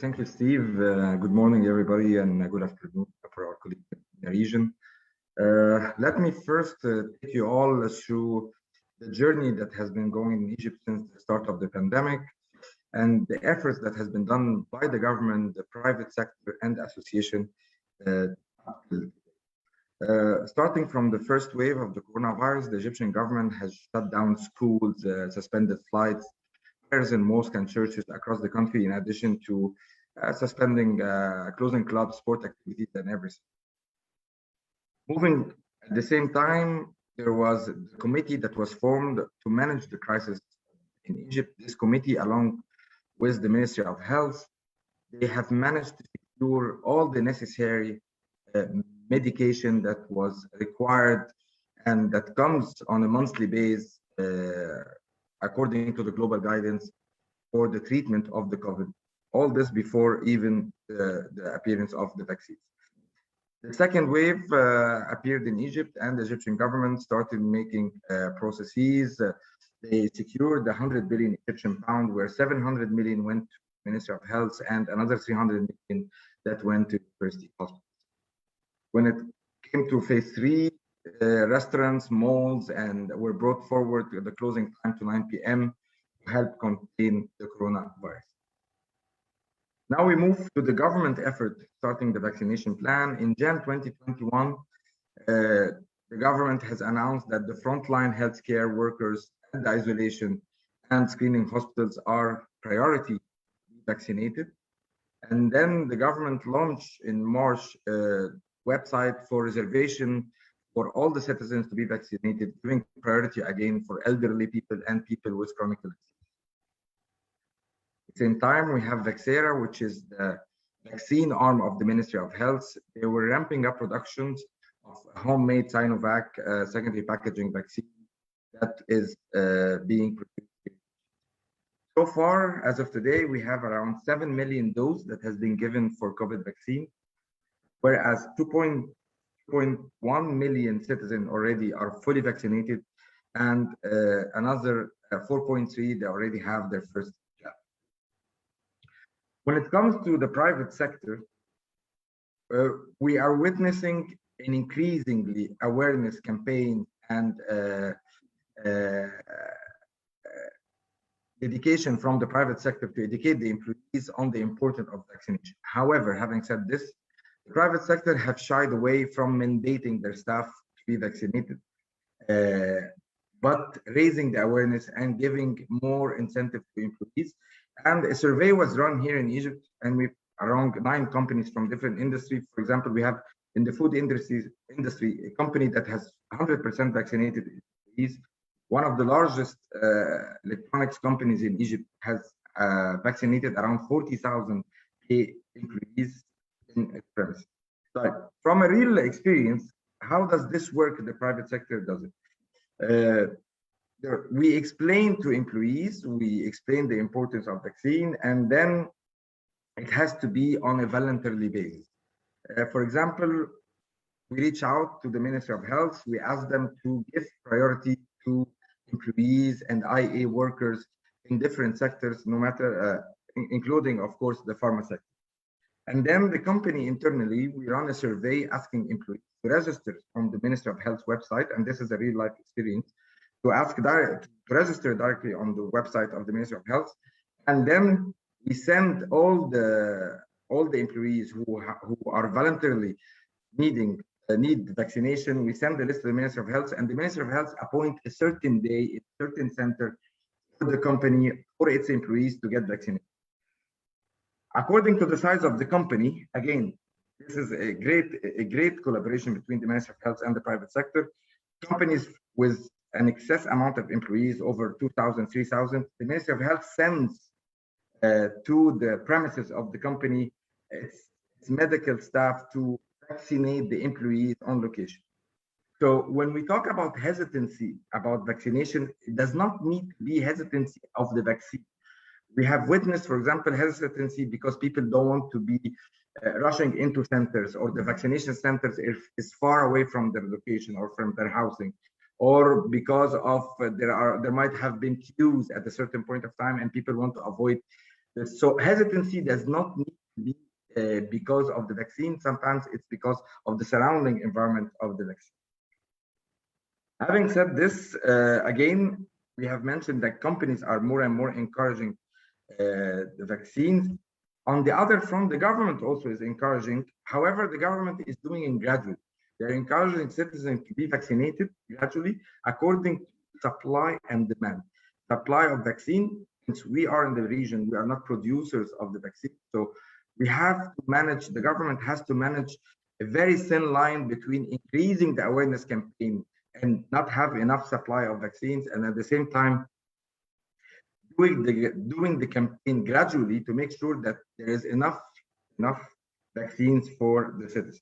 Thank you, Steve. Good morning, everybody, and good afternoon for our colleagues in the region. Let me first take you all through the journey that has been going in Egypt since the start of the pandemic and the efforts that has been done by the government, the private sector, and the association. Starting from the first wave of the coronavirus, the Egyptian government has shut down schools, suspended flights, prayers in mosques and churches across the country, in addition to closing clubs, sport activities, and everything. Moving at the same time, there was a committee that was formed to manage the crisis in Egypt. This committee, along with the Ministry of Health, they have managed to secure all the necessary medication that was required and that comes on a monthly basis according to the global guidance for the treatment of the COVID. All this before even the appearance of the vaccines. The second wave appeared in Egypt, and the Egyptian government started making processes. They secured the 100 billion Egyptian pound, where 700 million went to the Ministry of Health and another 300 million that went to university hospitals. When it came to phase 3, restaurants, malls, and were brought forward to the closing time to 9 p.m. to help contain the coronavirus. Now we move to the government effort starting the vaccination plan. In January 2021, the government has announced that the frontline healthcare workers and the isolation and screening hospitals are priority vaccinated. And then the government launched in March a website for reservation for all the citizens to be vaccinated, giving priority again for elderly people and people with chronic illness. At the same time, we have Vaxera, which is the vaccine arm of the Ministry of Health. They were ramping up productions of homemade Sinovac secondary packaging vaccine that is being produced. So far, as of today, we have around 7 million doses that has been given for COVID vaccine, whereas 2.1 million citizens already are fully vaccinated, and another 4.3 they already have their first jab. When it comes to the private sector, we are witnessing an increasingly awareness campaign and dedication from the private sector to educate the employees on the importance of vaccination. However, having said this, the private sector have shied away from mandating their staff to be vaccinated, but raising the awareness and giving more incentive to employees. And a survey was run here in Egypt, and we around 9 companies from different industries. For example, we have in the food industry a company that has 100% vaccinated employees. One of the largest electronics companies in Egypt has vaccinated around 40,000 employees in its premise. So from a real experience, how does this work? The private sector does it. We explain to employees, we explain the importance of vaccine, and then it has to be on a voluntary basis. For example, we reach out to the Ministry of Health, we ask them to give priority to employees and IA workers in different sectors, no matter, including, of course, the pharma sector. And then the company internally, we run a survey asking employees to register on the Ministry of Health website, and this is a real life experience, to register directly on the website of the Ministry of Health. And then we send all the employees who are voluntarily need vaccination. We send the list to the Ministry of Health, and the Ministry of Health appoint a certain day, a certain center for the company, for its employees to get vaccinated. According to the size of the company, again, this is a great collaboration between the Ministry of Health and the private sector. Companies with an excess amount of employees, over 2,000, 3,000, the Ministry of Health sends to the premises of the company its medical staff to vaccinate the employees on location. So when we talk about hesitancy about vaccination, it does not need to be hesitancy of the vaccine. We have witnessed, for example, hesitancy because people don't want to be rushing into centers, or the vaccination centers is far away from their location or from their housing, or because of there might have been queues at a certain point of time and people want to avoid this. So hesitancy does not need to be because of the vaccine. Sometimes it's because of the surrounding environment of the vaccine. Having said this, again, we have mentioned that companies are more and more encouraging the vaccines. On the other front, the government also is encouraging. However, the government is doing it gradually. They're encouraging citizens to be vaccinated gradually according to supply and demand. Supply of vaccine, since we are in the region, we are not producers of the vaccine. So we have to manage, the government has to manage a very thin line between increasing the awareness campaign and not have enough supply of vaccines, and at the same time doing the campaign gradually to make sure that there is enough vaccines for the citizens.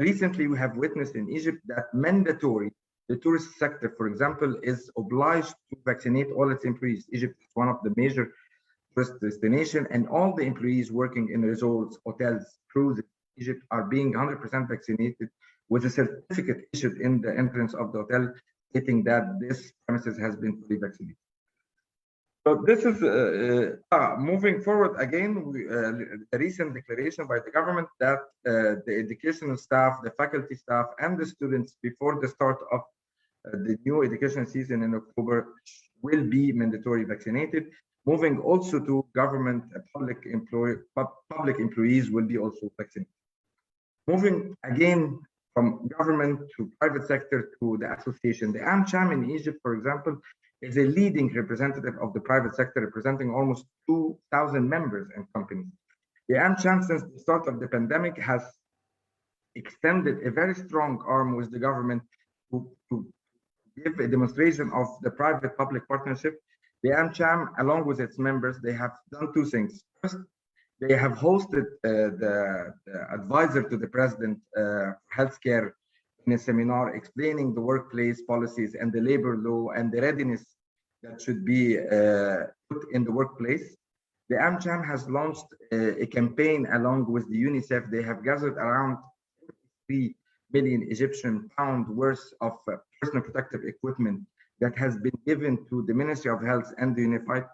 Recently, we have witnessed in Egypt that mandatory, the tourist sector, for example, is obliged to vaccinate all its employees. Egypt is one of the major tourist destinations, and all the employees working in resorts, hotels, cruises, Egypt are being 100% vaccinated with a certificate issued in the entrance of the hotel stating that this premises has been fully vaccinated. So this is moving forward again, a recent declaration by the government that the educational staff, the faculty staff, and the students before the start of the new education season in October will be mandatory vaccinated. Moving also to government, public employees will be also vaccinated. Moving again from government to private sector to the association. The AmCham in Egypt, for example, is a leading representative of the private sector, representing almost 2,000 members and companies. The AmCham, since the start of the pandemic, has extended a very strong arm with the government to give a demonstration of the private-public partnership. The AmCham, along with its members, they have done two things. First, They have hosted the advisor to the president healthcare in a seminar explaining the workplace policies and the labor law and the readiness that should be put in the workplace. The AmCham has launched a campaign along with the UNICEF. They have gathered around 3 million Egyptian pound worth of personal protective equipment that has been given to the Ministry of Health and the Unified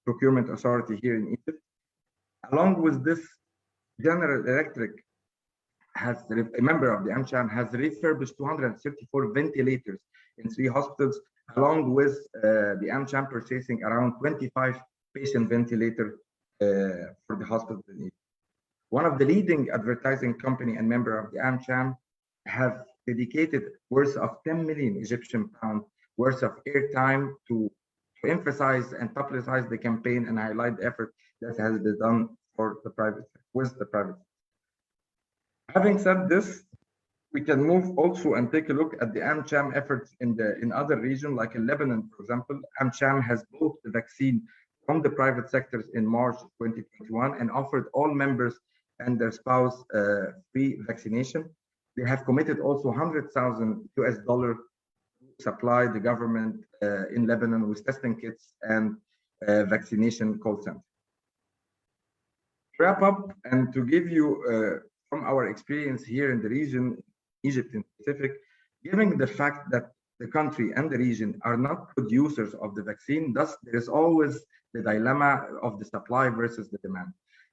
Procurement Authority here in Egypt. Along with this, General Electric, a member of the AmCham, has refurbished 234 ventilators in 3 hospitals, along with the AmCham purchasing around 25 patient ventilators for the hospital in Egypt. One of the leading advertising company and member of the AmCham have dedicated worth of 10 million Egyptian pound worth of airtime to emphasize and publicize the campaign and highlight the effort that has been done for the private sector. Having said this, we can move also and take a look at the AmCham efforts in other regions, like in Lebanon, for example. AmCham has bought the vaccine from the private sectors in March 2021 and offered all members and their spouse free vaccination. They have committed also $100,000 to supply the government in Lebanon with testing kits and vaccination call center. To wrap up and to give you from our experience here in the region, Egypt in specific, given the fact that the country and the region are not producers of the vaccine, thus there is always the dilemma of the supply versus the demand.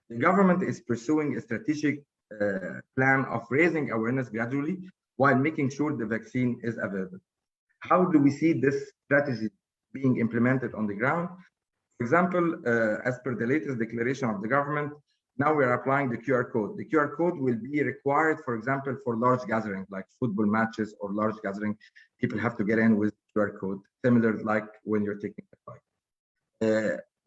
The government is pursuing a strategic plan of raising awareness gradually while making sure the vaccine is available. How do we see this strategy being implemented on the ground? For example, as per the latest declaration of the government, now we are applying the QR code. The QR code will be required, for example, for large gatherings like football matches or large gathering. People have to get in with QR code, similar like when you're taking a flight.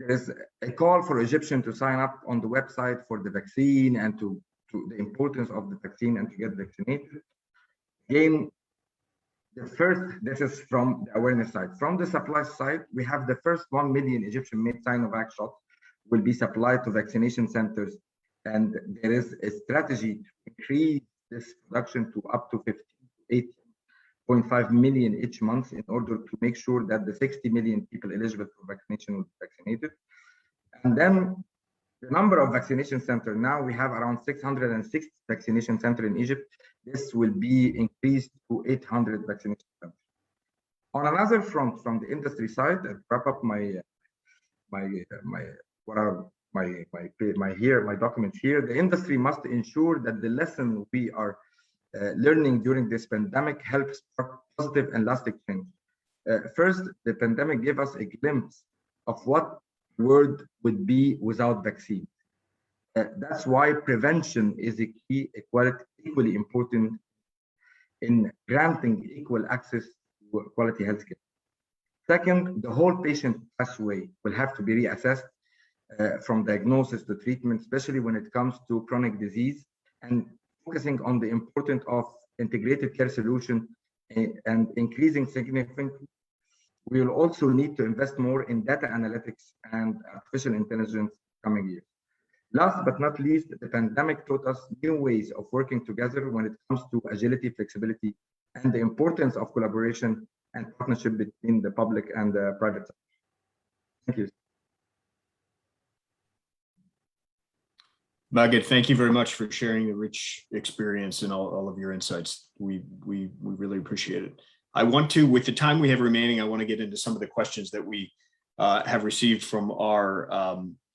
There is a call for Egyptians to sign up on the website for the vaccine and to the importance of the vaccine and to get vaccinated. Again, this is from the awareness side. From the supply side, we have the first 1 million Egyptian-made Sinovac shots will be supplied to vaccination centers, and there is a strategy to increase this production to up to 8.5 million each month in order to make sure that the 60 million people eligible for vaccination will be vaccinated. And then the number of vaccination centers, now we have around 660 vaccination centers in Egypt. This will be increased to 800 vaccination centers. On another front, from the industry side, and wrap up my documents here, the industry must ensure that the lesson we are learning during this pandemic helps spark positive and lasting change. First, the pandemic gave us a glimpse of what the world would be without vaccine. That's why prevention is a key, equally important in granting equal access to quality healthcare. Second, the whole patient pathway will have to be reassessed from diagnosis to treatment, especially when it comes to chronic disease, and focusing on the importance of integrated care solution and increasing significantly. We will also need to invest more in data analytics and artificial intelligence coming years. Last but not least, the pandemic taught us new ways of working together when it comes to agility, flexibility, and the importance of collaboration and partnership between the public and the private sector. Thank you. Maged, thank you very much for sharing the rich experience and all of your insights. We really appreciate it. I want to, with the time we have remaining, I want to get into some of the questions that we have received from our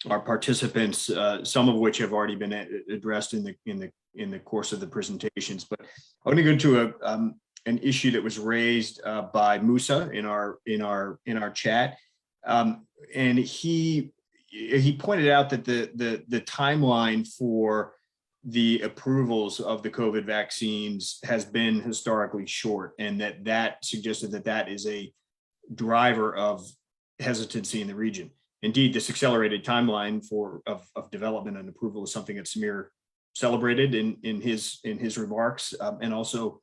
participants, some of which have already been addressed in the course of the presentations. But I want to go into an issue that was raised by Musa in our chat, and he pointed out that the timeline for the approvals of the COVID vaccines has been historically short, and that suggested that is a driver of hesitancy in the region. Indeed, this accelerated timeline of development and approval is something that Samir celebrated in his remarks, and also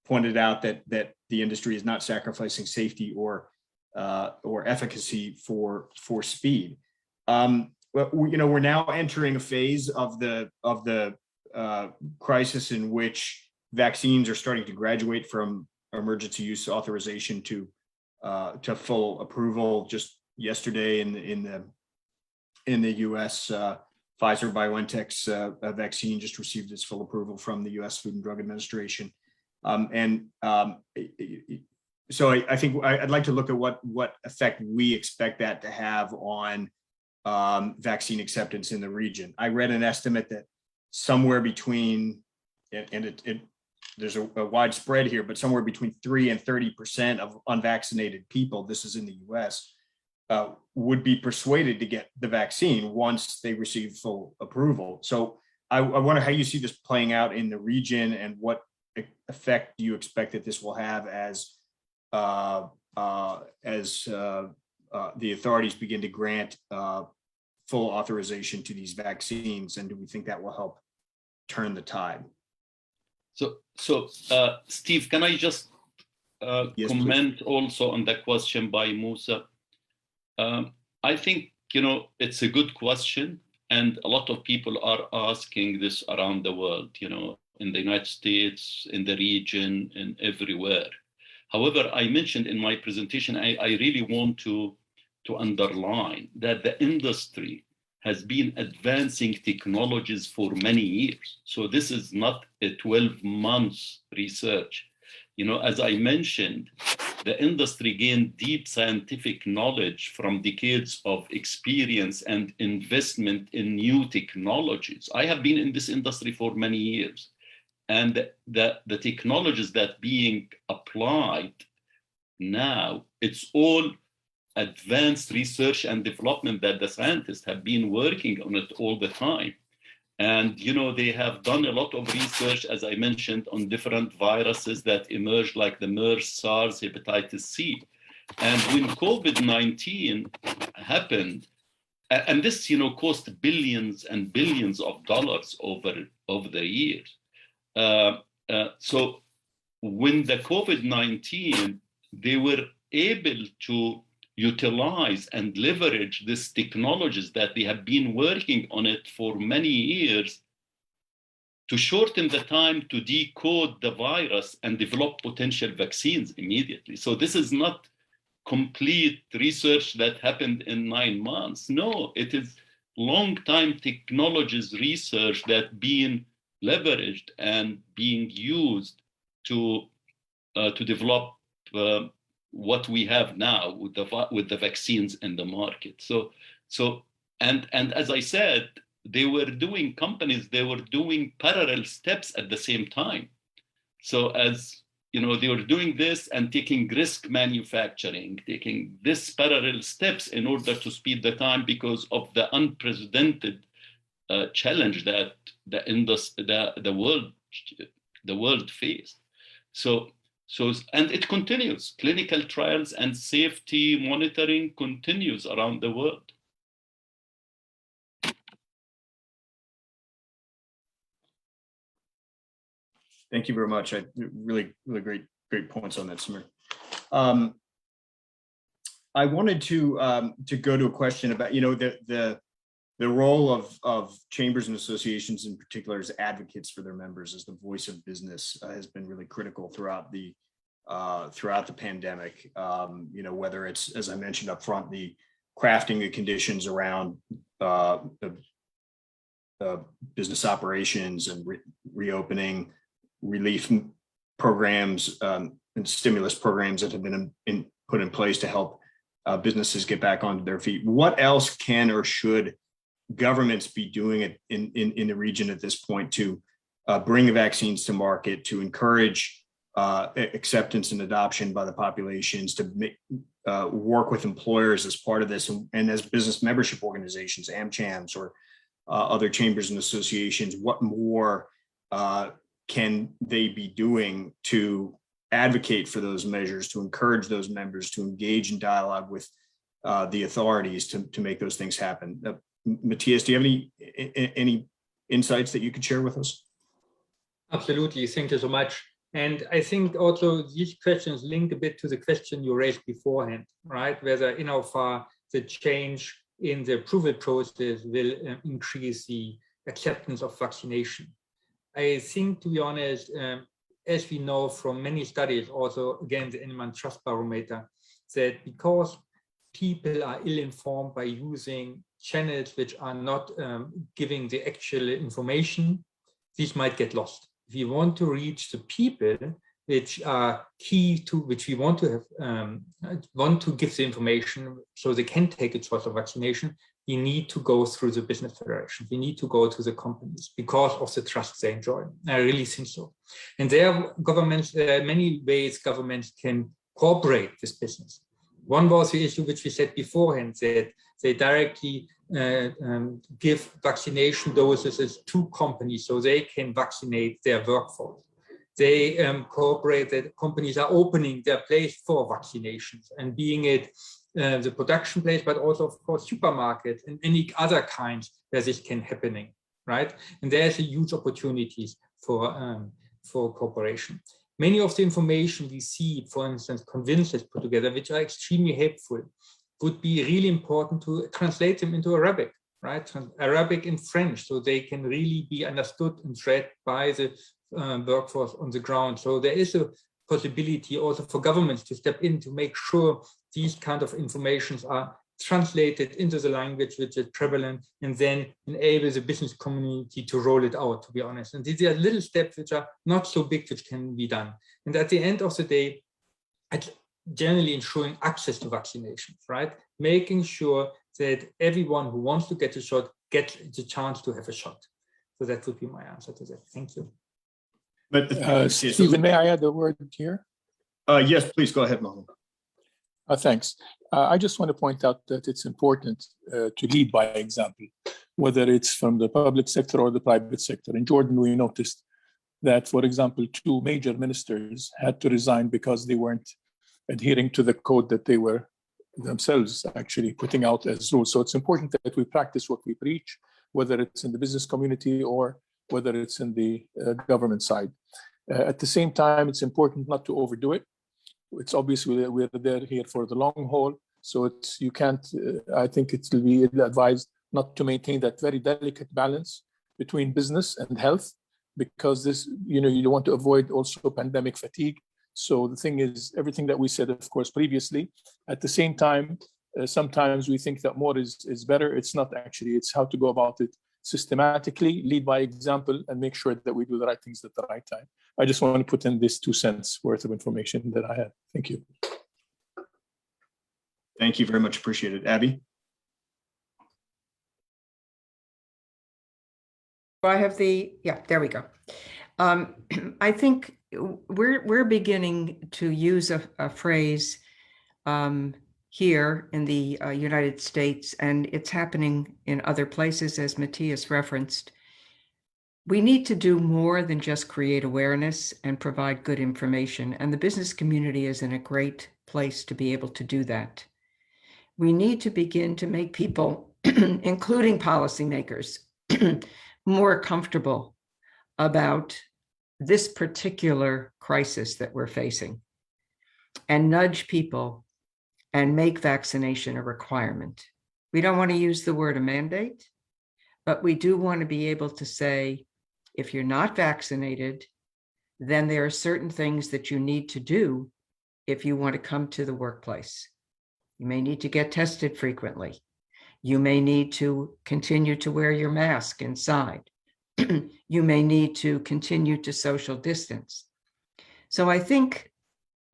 pointed out that the industry is not sacrificing safety or efficacy for speed. well, we're now entering a phase of the crisis in which vaccines are starting to graduate from emergency use authorization to full approval. Just yesterday in the U.S., Pfizer BioNTech's vaccine just received its full approval from the U.S. Food and Drug Administration. So I think I'd like to look at what effect we expect that to have on vaccine acceptance in the region. I read an estimate that somewhere between, and there's a wide spread here, but somewhere between 3 and 30% of unvaccinated people, this is in the US, would be persuaded to get the vaccine once they receive full approval. So I wonder how you see this playing out in the region, and what effect do you expect that this will have as the authorities begin to grant full authorization to these vaccines, and do we think that will help turn the tide? So Steve, can I just Yes, comment also on the question by Musa? I think, it's a good question, and a lot of people are asking this around the world, in the United States, in the region, and everywhere. However, I mentioned in my presentation, I really want to underline that the industry has been advancing technologies for many years. So this is not a 12 months research. As I mentioned, the industry gained deep scientific knowledge from decades of experience and investment in new technologies. I have been in this industry for many years, and the technologies that being applied now, it's all advanced research and development that the scientists have been working on it all the time. And, they have done a lot of research, as I mentioned, on different viruses that emerged, like the MERS, SARS, hepatitis C. And when COVID-19 happened, and this, cost billions and billions of dollars over the years. So when the COVID-19, they were able to utilize and leverage these technologies that they have been working on it for many years to shorten the time to decode the virus and develop potential vaccines immediately. So this is not complete research that happened in 9 months. No, it is long time technologies research that being leveraged and being used to develop what we have now with the vaccines in the market. And as I said, companies were doing parallel steps at the same time. So as they were doing this and taking risk manufacturing, taking this parallel steps in order to speed the time because of the unprecedented challenge that the world faced. And it continues. Clinical trials and safety monitoring continues around the world. Thank you very much. Really great points on that, Samir. I wanted to go to a question about the role of chambers and associations in particular as advocates for their members, as the voice of business, has been really critical throughout the pandemic. Whether it's, as I mentioned up front, the crafting the conditions around the business operations and reopening, relief programs and stimulus programs that have been put in place to help businesses get back onto their feet. What else can or should governments be doing in the region at this point to bring the vaccines to market, to encourage acceptance and adoption by the populations, to work with employers as part of this, and as business membership organizations, AmChams or other chambers and associations? What more can they be doing to advocate for those measures, to encourage those members to engage in dialogue with the authorities to make those things happen? Matthias, do you have any insights that you could share with us? Absolutely, thank you so much. And I think also these questions link a bit to the question you raised beforehand, right? Whether, for the change in the approval process will increase the acceptance of vaccination. I think, to be honest, as we know from many studies, also again the Animal Trust Barometer, that because people are ill-informed by using channels which are not giving the actual information, these might get lost. If you want to reach the people which are key to, which we want to have, want to give the information so they can take a choice of vaccination, we need to go through the business federation. We need to go to the companies because of the trust they enjoy. I really think so. And there are governments, there are many ways governments can cooperate with business. One was the issue which we said beforehand, that they directly give vaccination doses to companies so they can vaccinate their workforce. They cooperate that companies are opening their place for vaccinations, and being it the production place, but also, of course, supermarkets and any other kinds where this can happening, right? And there's a huge opportunities for cooperation. Many of the information we see, for instance, convinces put together, which are extremely helpful, would be really important to translate them into Arabic, right? Arabic and French, so they can really be understood and read by the workforce on the ground. So there is a possibility also for governments to step in to make sure these kind of informations are translated into the language which is prevalent, and then enable the business community to roll it out, to be honest. And these are little steps which are not so big, which can be done. And at the end of the day, it's generally ensuring access to vaccinations, right? Making sure that everyone who wants to get a shot gets the chance to have a shot. So that would be my answer to that. Thank you. But Stephen, may I add a word here? yes, please go ahead, Mohammed. Thanks. I just want to point out that it's important to lead by example, whether it's from the public sector or the private sector. In Jordan, we noticed that, for example, 2 major ministers had to resign because they weren't adhering to the code that they were themselves actually putting out as rules. So it's important that we practice what we preach, whether it's in the business community or whether it's in the government side. At the same time, it's important not to overdo it. It's obviously we're there here for the long haul, so it's you can't. I think it will be advised not to maintain that very delicate balance between business and health, because this, you want to avoid also pandemic fatigue. So the thing is, everything that we said, of course, previously. At the same time, sometimes we think that more is better. It's not actually. It's how to go about it systematically, lead by example, and make sure that we do the right things at the right time. I just want to put in this 2 cents worth of information that I had. Thank you. Thank you very much. Appreciate it. Abby? I have yeah, there we go. I think we're beginning to use a phrase here in the United States, and it's happening in other places, as Matthias referenced. We need to do more than just create awareness and provide good information, and the business community is in a great place to be able to do that. We need to begin to make people, including policymakers, more comfortable about this particular crisis that we're facing, and nudge people and make vaccination a requirement. We don't want to use the word a mandate, but we do want to be able to say, if you're not vaccinated, then there are certain things that you need to do if you want to come to the workplace. You may need to get tested frequently. You may need to continue to wear your mask inside. You may need to continue to social distance. So I think,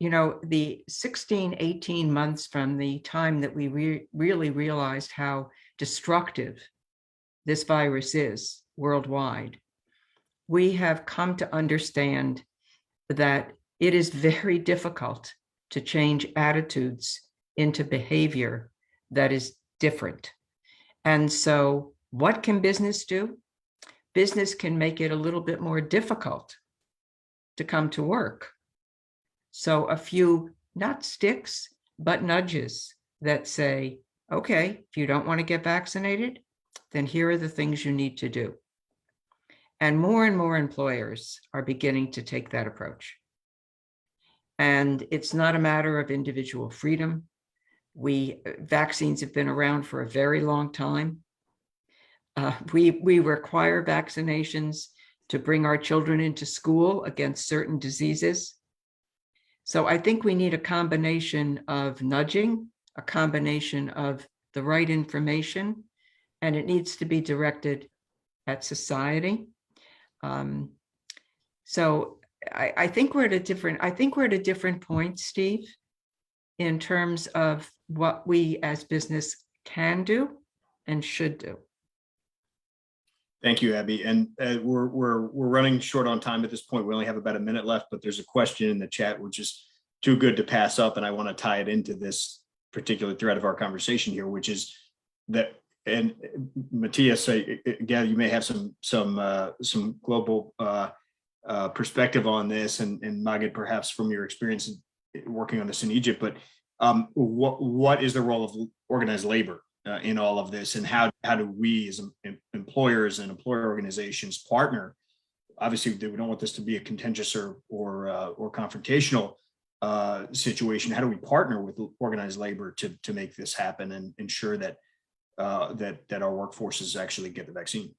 the 16, 18 months from the time that we really realized how destructive this virus is worldwide, we have come to understand that it is very difficult to change attitudes into behavior that is different. And so what can business do? Business can make it a little bit more difficult to come to work. So a few, not sticks, but nudges that say, okay, if you don't want to get vaccinated, then here are the things you need to do. And more employers are beginning to take that approach. And it's not a matter of individual freedom. Vaccines have been around for a very long time. We require vaccinations to bring our children into school against certain diseases. So I think we need a combination of nudging, a combination of the right information, and it needs to be directed at society. So I think we're at a different point, Steve, in terms of what we as business can do and should do. Thank you, Abby. And we're running short on time at this point. We only have about a minute left, but there's a question in the chat which is too good to pass up, and I want to tie it into this particular thread of our conversation here, which is that. And Matthias, again, you may have some global perspective on this, and Magid, perhaps from your experience working on this in Egypt. But what is the role of organized labor in all of this, and how do we as employers and employer organizations partner? Obviously, we don't want this to be a contentious or confrontational situation. How do we partner with organized labor to make this happen and ensure that that our workforces actually get the vaccine?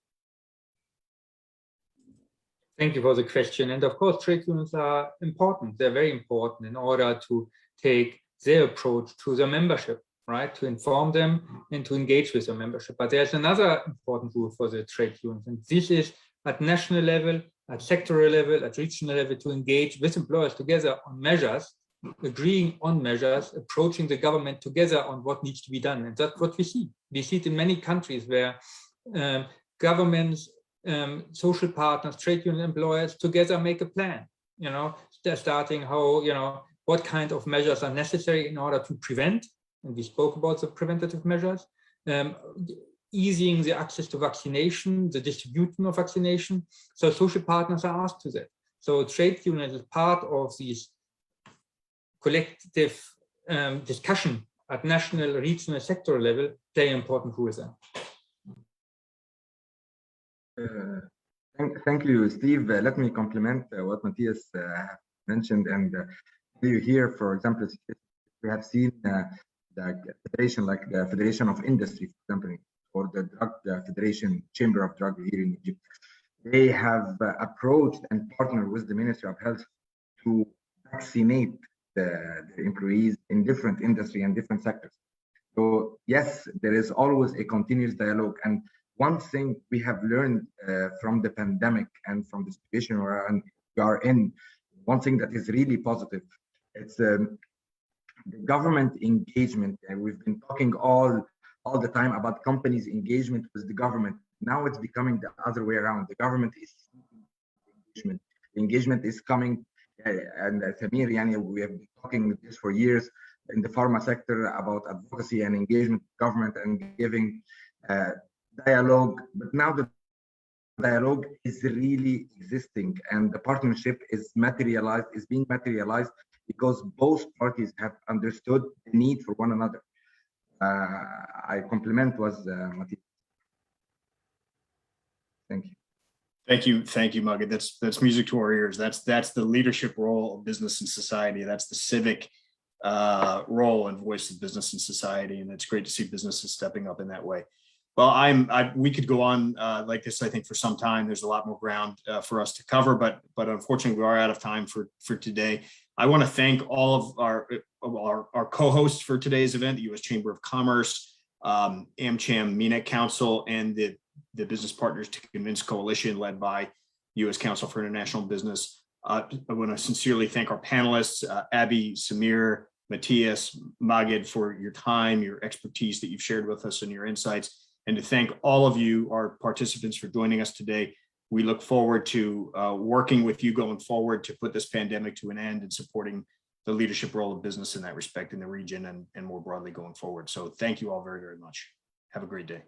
Thank you for the question. And of course, trade unions are important. They're very important in order to take their approach to the membership, right? To inform them and to engage with the membership. But there's another important rule for the trade unions, and this is at national level, at sectoral level, at regional level, to engage with employers together on measures, agreeing on measures, approaching the government together on what needs to be done. And that's what we see. We see it in many countries where governments, social partners, trade union employers together make a plan. They're starting how, what kind of measures are necessary in order to prevent, and we spoke about the preventative measures, easing the access to vaccination, the distribution of vaccination. So social partners are asked to that. So trade unions is part of these collective discussion at national, regional, sector level, play an important role there. Thank you, Steve. Let me complement what Matthias mentioned. And you here, for example, we have seen the federation, like the Federation of Industry, for example, or the Federation Chamber of Drug here in Egypt. They have approached and partnered with the Ministry of Health to vaccinate the employees in different industry and different sectors. So yes, there is always a continuous dialogue. And one thing we have learned from the pandemic and from the situation we are in, one thing that is really positive, it's the government engagement. And we've been talking all the time about companies' engagement with the government. Now it's becoming the other way around. The government is engagement. The engagement is coming. And Samir, we have been talking this for years in the pharma sector about advocacy and engagement with government and giving dialogue. But now the dialogue is really existing, and the partnership is being materialized because both parties have understood the need for one another. I compliment was Matthias. Thank you. Thank you, Magid. That's music to our ears. That's the leadership role of business and society. That's the civic role and voice of business and society, and it's great to see businesses stepping up in that way. Well, we could go on like this, I think, for some time. There's a lot more ground for us to cover, but unfortunately, we are out of time for today. I want to thank all of our co-hosts for today's event: the U.S. Chamber of Commerce, AmCham MENA Council, and the Business Partners to Convince Coalition, led by U.S. Council for International Business. I want to sincerely thank our panelists, Abby, Samir, Matthias, Magid, for your time, your expertise that you've shared with us, and your insights. And to thank all of you, our participants, for joining us today. We look forward to working with you going forward to put this pandemic to an end and supporting the leadership role of business in that respect in the region and more broadly going forward. So thank you all very, very much. Have a great day.